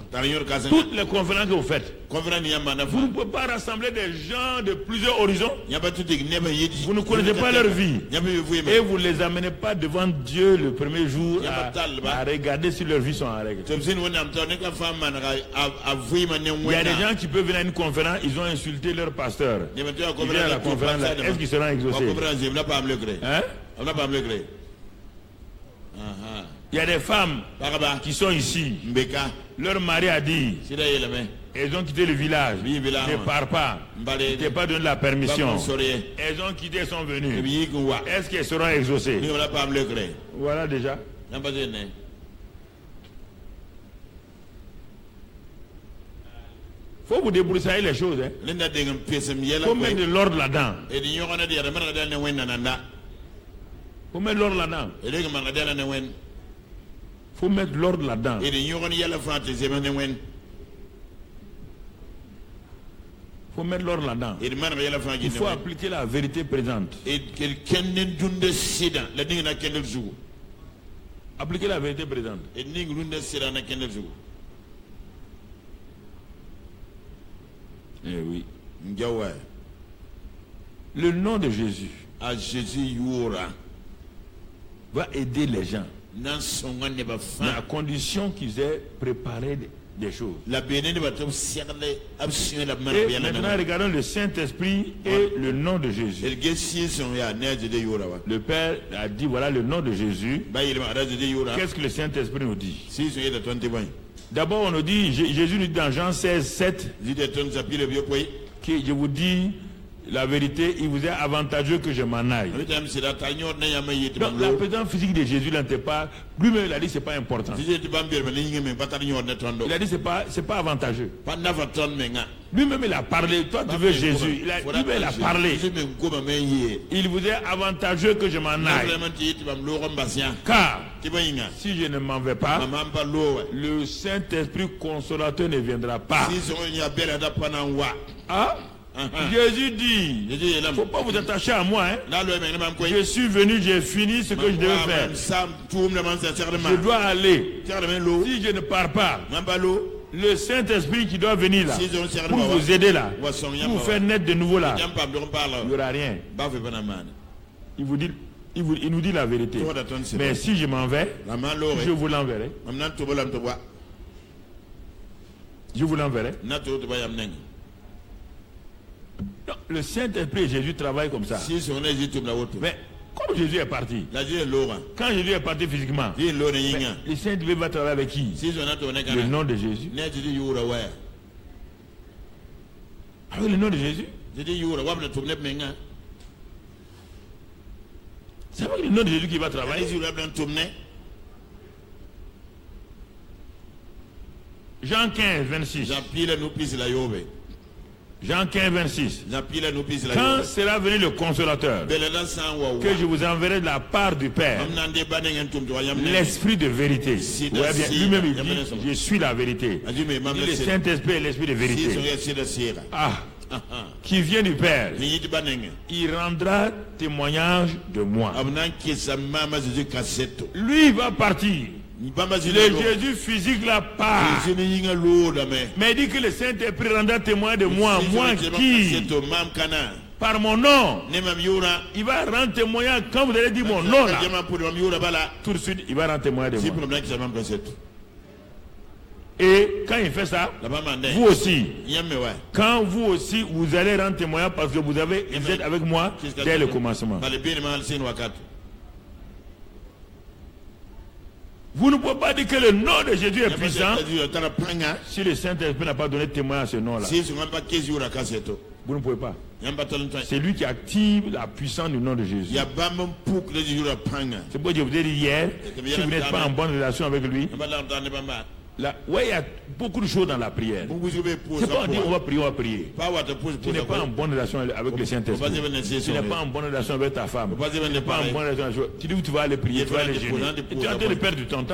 Toutes les conférences que vous faites, vous ne pouvez pas rassembler des gens de plusieurs horizons. Vous ne connaissez pas leur vie. Et vous ne les amenez pas devant Dieu le premier jour à regarder si leurs vies sont en règle. Il y a des gens qui peuvent venir à une conférence, ils ont insulté leur pasteur. Ils viennent à la conférence, est-ce qu'ils seront exaucés? Hein? Il y a des femmes qui sont ici. Leur mari a dit, elles ont quitté le village. Ne pars pas. Ne t'ai pas donné la permission. Elles ont quitté, elles sont venues. Est-ce qu'elles seront exaucées? Voilà déjà. Faut vous débroussailler les choses. Faut mettre de l'ordre là-dedans. Faut mettre l'ordre là-dedans. Faut mettre l'ordre là-dedans. Faut mettre l'ordre là-dedans. Il faut appliquer la vérité présente. Appliquer la vérité présente. Eh oui. Le nom de Jésus va aider les gens, mais à condition qu'ils aient préparé des choses. Et maintenant, regardons le Saint-Esprit et le nom de Jésus. Le Père a dit, voilà le nom de Jésus. Qu'est-ce que le Saint-Esprit nous dit? D'abord, on nous dit, Jésus nous dit dans Jean 16, 7, que je vous dis la vérité, il vous est avantageux que je m'en aille. Donc la présence physique de Jésus n'était pas, lui-même il a dit c'est pas important. Il a dit c'est pas avantageux. Lui-même il a parlé, toi tu veux Jésus, il a parlé. Il vous est avantageux que je m'en aille. Car si je ne m'en vais pas, le Saint-Esprit consolateur ne viendra pas. Ah? Jésus dit, il ne faut pas vous attacher à moi. Je suis venu, j'ai fini ce que je devais faire. Je dois aller. Si je ne pars pas, le Saint-Esprit qui doit venir là, pour vous aider là, pour vous faire naître de nouveau là, il n'y aura rien. Il nous dit la vérité. Mais si je m'en vais, je vous l'enverrai. Je vous l'enverrai. Le Saint-Esprit et Jésus travaillent comme ça. Mais comme Jésus est parti, quand Jésus est parti physiquement, le Saint-Esprit va travailler avec qui? Le nom de Jésus. Avec le nom de Jésus. C'est avec le nom de Jésus qui va travailler. Jean 15, 26. Jean 15, 26. Quand sera venu le consolateur, que je vous enverrai de la part du Père, l'esprit de vérité. Lui-même il dit, je suis la vérité. Il dit, le Saint-Esprit est l'esprit de vérité. Qui vient du Père, il rendra témoignage de moi. Lui il va partir. Le Jésus physique la part. Mais il dit que le Saint-Esprit rendra témoin de moi. Moi qui, par mon nom, il va rendre témoignage. Quand vous allez dire mon nom là, tout de suite il va rendre témoignage de moi. Et quand il fait ça, vous aussi, quand vous aussi vous allez rendre témoignage parce que vous êtes avec moi dès le commencement. Vous ne pouvez pas dire que le nom de Jésus est puissant si le Saint-Esprit n'a pas donné témoin à ce nom-là. Vous ne pouvez pas. C'est lui qui active la puissance du nom de Jésus. C'est pourquoi je vous ai dit hier, si vous n'êtes pas en bonne relation avec lui, là, ouais, il y a beaucoup de choses dans la prière. C'est pas dire on va prier, Tu n'es pas en bonne relation avec le Saint-Esprit. Tu n'es pas en bonne relation avec ta femme. Tu n'es pas en bonne relation. Tu dis que tu vas aller prier, tu vas aller gêner. Et tu es en train de perdre du temps.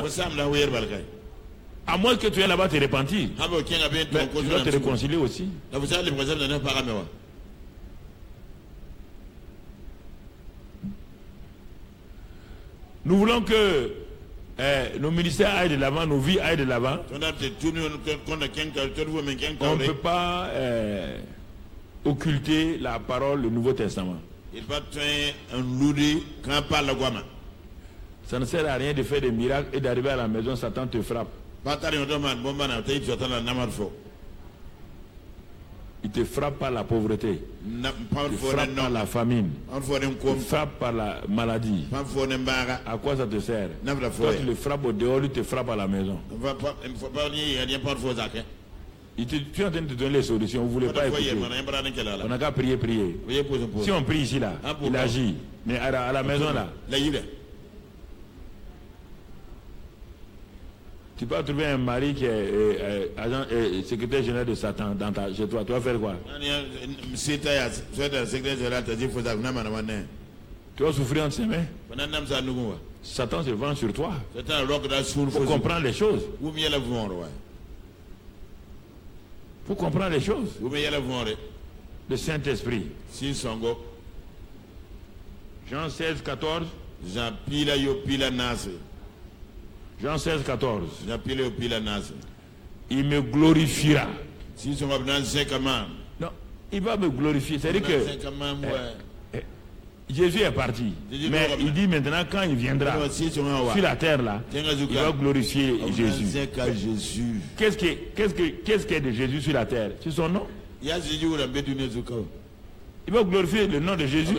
À moins que tu es là-bas te repentir. Mais tu dois te réconcilier aussi. Nous voulons que nos ministères aillent de l'avant, nos vies aillent de l'avant. On ne peut pas occulter la parole du Nouveau Testament. Ça ne sert à rien de faire des miracles et d'arriver à la maison, Satan te frappe. Il te frappe par la pauvreté. Il te frappe par la famine. Il te frappe par la maladie. À quoi ça te sert? Toi tu le frappes au dehors, il te frappe à la maison. Tu es en train de te donner les solutions. Vous ne voulez pas écouter. On n'a qu'à prier. Si on prie ici là, il agit. Mais à la maison là, tu peux trouver un mari qui est agent secrétaire général de Satan chez toi. Tu vas faire quoi? Tu vas souffrir entre ses mains. Satan se venge sur toi. Il faut comprendre les choses. Il faut comprendre les choses. Le Saint-Esprit. Jean 16, 14. Jean 16, 14. Il me glorifiera. Non, il va me glorifier. C'est-à-dire que Jésus est parti. Mais il dit maintenant quand il viendra sur la terre là, il va glorifier Jésus. Qu'est-ce qui est de Jésus sur la terre? C'est son nom. Il va glorifier le nom de Jésus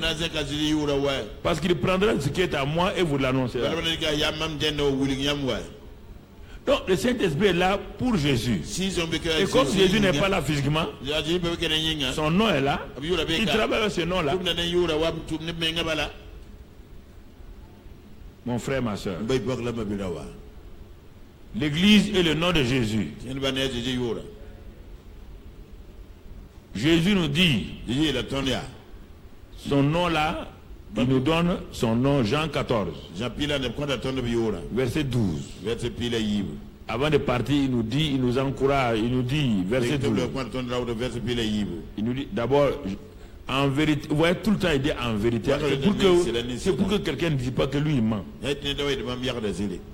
parce qu'il prendra ce qui est à moi et vous l'annoncera. Donc le Saint-Esprit est là pour Jésus. Et comme Jésus n'est pas là physiquement, son nom est là. Il travaille avec ce nom-là. Mon frère, ma soeur, l'Église est le nom de Jésus. Jésus nous dit, son nom là, il nous donne son nom, Jean 14, verset 12. Avant de partir, il nous dit, il nous encourage, il nous dit, verset 12. Il nous dit d'abord, en vérité, vous voyez, tout le temps il dit en vérité. C'est pour que quelqu'un ne dise pas que lui il ment.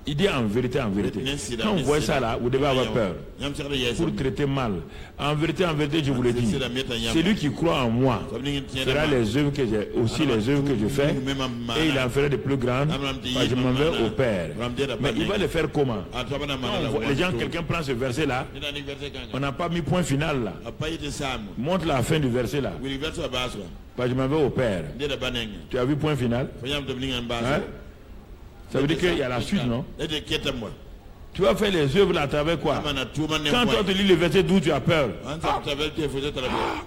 Il dit en vérité, en vérité. Quand vous voyez ça là, vous devez avoir peur. Pour traiter mal. En vérité, je vous le dis. Celui qui croit en moi fera les œuvres que j'ai, aussi les œuvres que je fais, et il en fera de plus grandes. Je m'en vais au Père. Mais il va le faire comment? Les gens, quelqu'un prend ce verset là, on n'a pas mis point final là. Montre la fin du verset là. Je m'en vais au Père. Tu as vu point final? Hein? Ça veut dire qu'il y a la suite, non? Tu vas faire les œuvres là à travers quoi? Quand toi te lis le verset 12, tu as peur.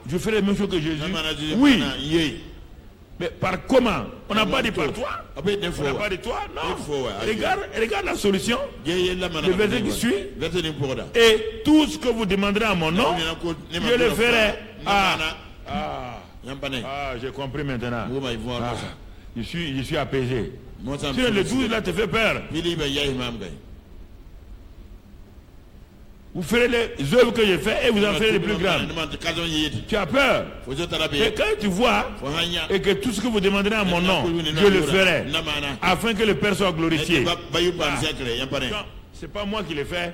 Je fais les mêmes choses que Jésus. Oui. Mais par comment? On n'a pas dit par toi. On n'a pas dit toi. Non. Regarde la solution. Le verset qui suit. Et tout ce que vous demanderez à mon nom, je le ferai. J'ai compris maintenant. Je suis apaisé. Sinon le 12 là te fait peur. Vous ferez les œuvres que je fais et vous en ferez les plus grandes. Tu as peur. Mais quand tu vois et que tout ce que vous demanderez à mon nom, je le ferai, afin que le Père soit glorifié. C'est pas moi qui le fais.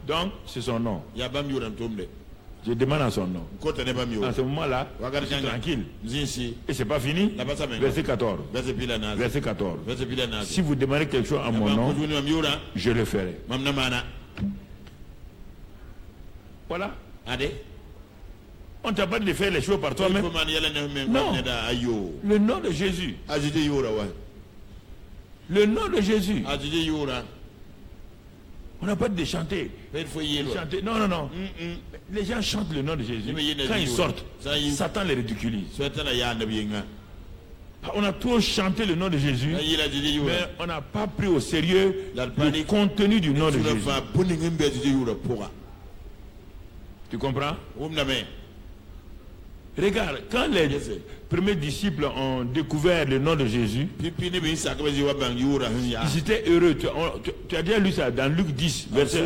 Donc c'est son nom. Je demande à son nom. En ce moment-là, je suis tranquille. Et c'est pas fini. Verset 14. Verset 14. Si vous demandez quelque chose à mon nom, je le ferai. Voilà. On t'a pas dit de faire les choses par toi-même. Non. Le nom de Jésus. Le nom de Jésus. On n'a pas dit de chanter. Non, non, non. Les gens chantent le nom de Jésus. Quand ils sortent, Satan les ridiculise. On a trop chanté le nom de Jésus, mais on n'a pas pris au sérieux le contenu du nom de Jésus. Tu comprends? Regarde, quand les premiers disciples ont découvert le nom de Jésus, ils étaient heureux. Tu as déjà lu ça dans Luc 10, verset 1.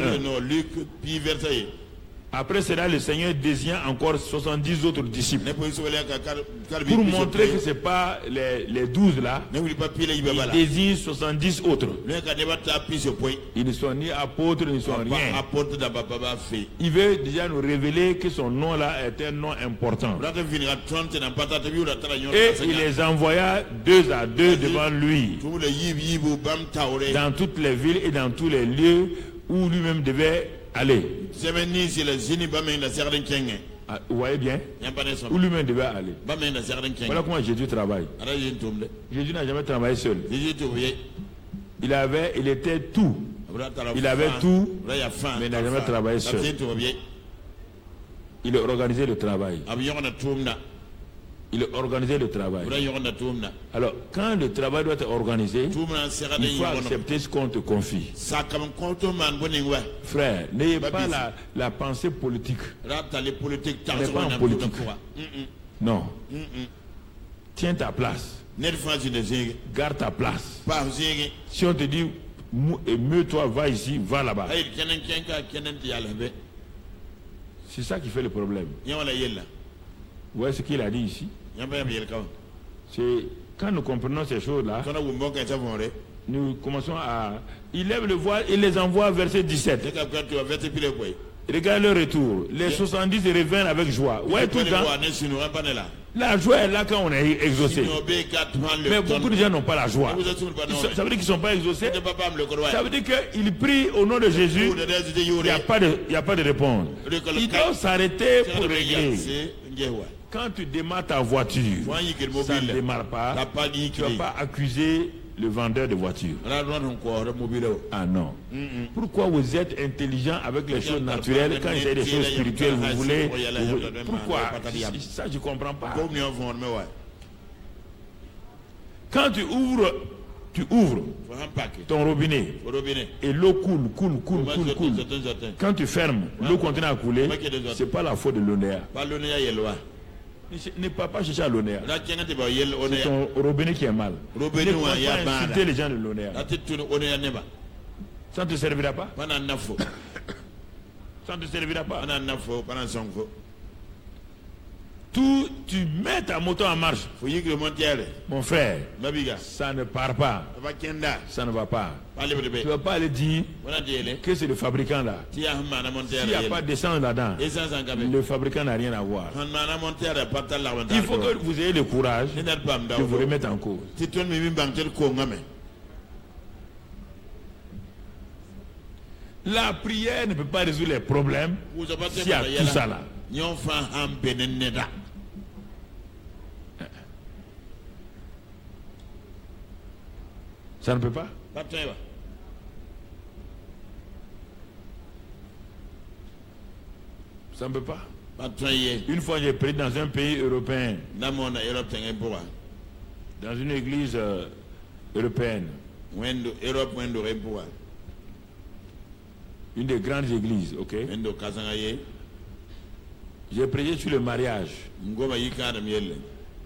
Après cela, le Seigneur désigna encore 70 autres disciples. Pour montrer que ce n'est pas les 12 là, il désigne 70 autres. Ils ne sont ni apôtres, ils ne sont rien. Il veut déjà nous révéler que son nom là est un nom important. Et il les envoya 2 à 2 devant lui, dans toutes les villes et dans tous les lieux où lui-même devait aller. Vous voyez bien? Où lui-même devait aller. Voilà comment Jésus travaille. Jésus n'a jamais travaillé seul. Il était tout. Il avait tout, mais il n'a jamais travaillé seul. Il a organisé le travail. Il a organisé le travail. Alors, quand le travail doit être organisé, il faut accepter ce qu'on te confie. Frère, n'ayez pas la pensée politique. On n'est pas en politique. Non. Tiens ta place. Garde ta place. Si on te dit, meut-toi, va ici, va là-bas. C'est ça qui fait le problème. Vous voyez ce qu'il a dit ici? C'est quand nous comprenons ces choses-là, nous commençons à... Il lève le voile et les envoie verset 17. Regarde le retour. Les 70 reviennent avec joie. Ouais, tout le temps. La joie est là quand on est exaucé. Mais beaucoup de gens n'ont pas la joie. Ça veut dire qu'ils ne sont pas exaucés. Ça veut dire qu'ils prient au nom de Jésus. Il n'y a pas de réponse. Ils doivent s'arrêter pour régler. Quand tu démarres ta voiture, ça ne démarre pas. Tu ne vas pas accuser le vendeur de voiture. Ah non. Pourquoi vous êtes intelligent avec les choses naturelles, quand il y a des choses spirituelles, vous voulez... Pourquoi? Ça, je ne comprends pas. Quand tu ouvres ton robinet et l'eau coule. Quand tu fermes, l'eau continue à couler, ce n'est pas la faute de l'ONEA. Ne pas chercher à l'honneur. C'est ton robinet qui est mal. Ne pas inciter les gens de l'honneur. Ça ne te servira pas. Pendant 9 fois. Ça ne te servira pas. Pendant 9 fois, pendant 5 fois. Tout, tu mets ta moto en marche. Faut y que le montier. Mon frère, Mabiga. ça ne part pas. Ça ne va pas. Tu ne vas pas aller dire que c'est le fabricant là. S'il n'y a pas d'essence là-dedans, le fabricant n'a rien à voir. Il faut que vous ayez le courage de vous remettre en cause. La prière ne peut pas résoudre les problèmes s'il y a tout ça là. Ça ne peut pas. Ça ne peut pas. Une fois j'ai prié dans un pays européen, dans une église européenne, une des grandes églises, ok. J'ai prié sur le mariage.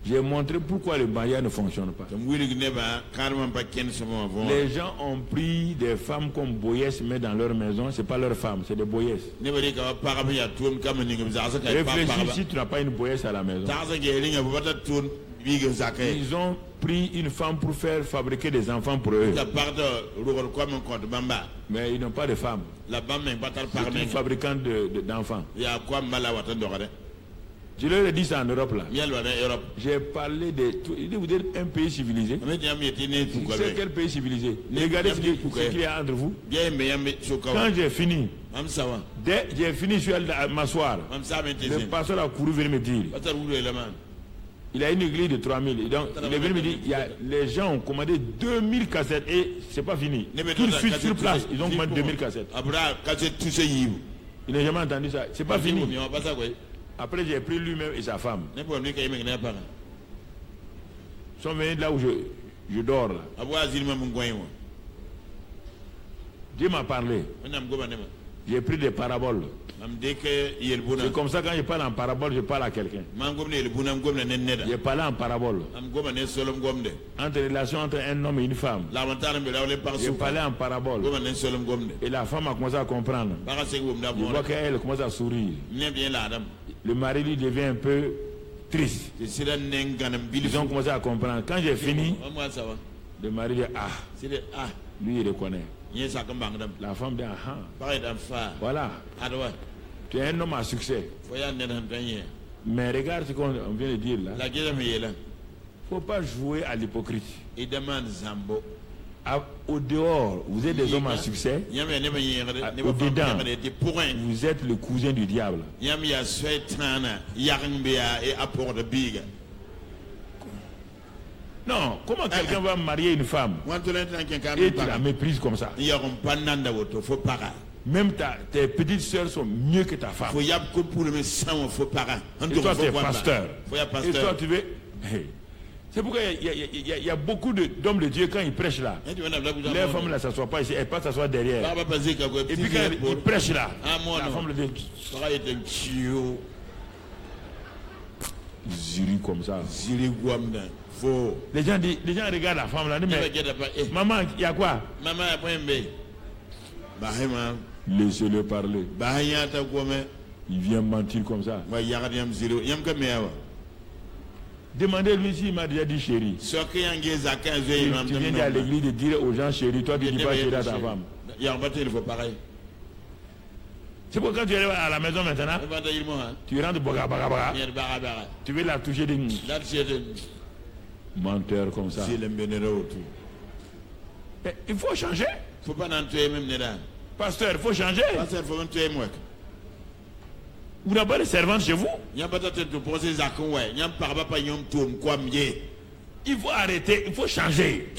J'ai montré pourquoi le mariage ne fonctionne pas. Les gens ont pris des femmes comme boyesses, mais dans leur maison, ce n'est pas leurs femmes, c'est des boyesses. Réfléchis si tu n'as pas une boyesse à la maison. Ils ont pris une femme pour faire fabriquer des enfants pour eux. Mais ils n'ont pas de femme. C'est une fabricante d'enfants. Je leur ai dit ça en Europe là. J'ai parlé de tout. Vous êtes un pays civilisé. C'est quel pays civilisé? Regardez ce qu'il y a entre vous. Quand j'ai fini, j'ai fini, je suis allé m'asseoir. Le pasteur a couru venir me dire. Il a une église de 3000. Donc, il est venu me dire, les gens ont commandé 2000 cassettes et c'est pas fini. Tout de suite sur place, ils ont commandé 2000 cassettes. Il n'a jamais entendu ça. C'est pas fini. Après, j'ai pris lui-même et sa femme. Ils sont venus là où je dors. Là. Dieu m'a parlé. J'ai pris des paraboles. C'est comme ça quand je parle en parabole, je parle à quelqu'un. J'ai parlé en parabole. Entre relation entre un homme et une femme. J'ai parlé en parabole. Et la femme a commencé à comprendre. Je vois qu'elle commence à sourire. Le mari lui devient un peu triste. Ils ont commencé à comprendre. Quand j'ai fini, le mari dit ah. Lui il reconnaît. La femme dit ah. Voilà. Tu es un homme à succès. Mais regarde ce qu'on vient de dire là. Il ne faut pas jouer à l'hypocrite. Au dehors, vous êtes des hommes à succès. Au dedans, vous êtes le cousin du diable. Non, comment quelqu'un va marier une femme et tu la méprises comme ça? Même tes petites soeurs sont mieux que ta femme. Et toi, tu es pasteur. Et toi, tu veux... C'est pourquoi il y a beaucoup d'hommes de Dieu, quand ils prêchent là, les femmes ne s'assoient pas ici, elles passent s'asseoir derrière. Et puis quand ils prêchent là, la femme le dit... Ziri comme ça. Les gens regardent la femme là, mais maman, il y a quoi? Laissez-le parler. Il vient mentir comme ça. Demandez-lui s'il m'a déjà dit chérie. Tu viens à l'église de dire aux gens chérie, toi tu ne dis pas chérie à ta femme. C'est pourquoi quand tu arrives à la maison maintenant, tu rentres baga. Tu veux la toucher de menteur comme ça. Il faut changer. Pasteur, il faut changer. Vous n'avez pas de servante chez vous? Il faut arrêter, il faut changer.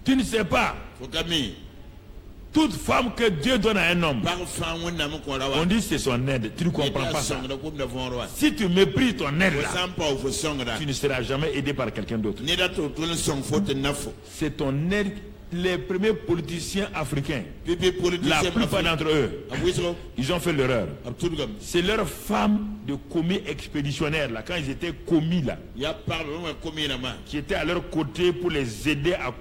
Tu ne sais pas. Toute femme que Dieu donne à un homme, on dit c'est son aide. Tu ne comprends pas ça. Si tu méprises ton aide là, tu ne seras jamais aidé par quelqu'un d'autre. C'est ton aide, les premiers politiciens africains, la plupart d'entre eux, ils ont fait l'erreur. C'est leurs femmes de commis expéditionnaires, là, quand ils étaient commis, là, qui étaient à leur côté pour les aider à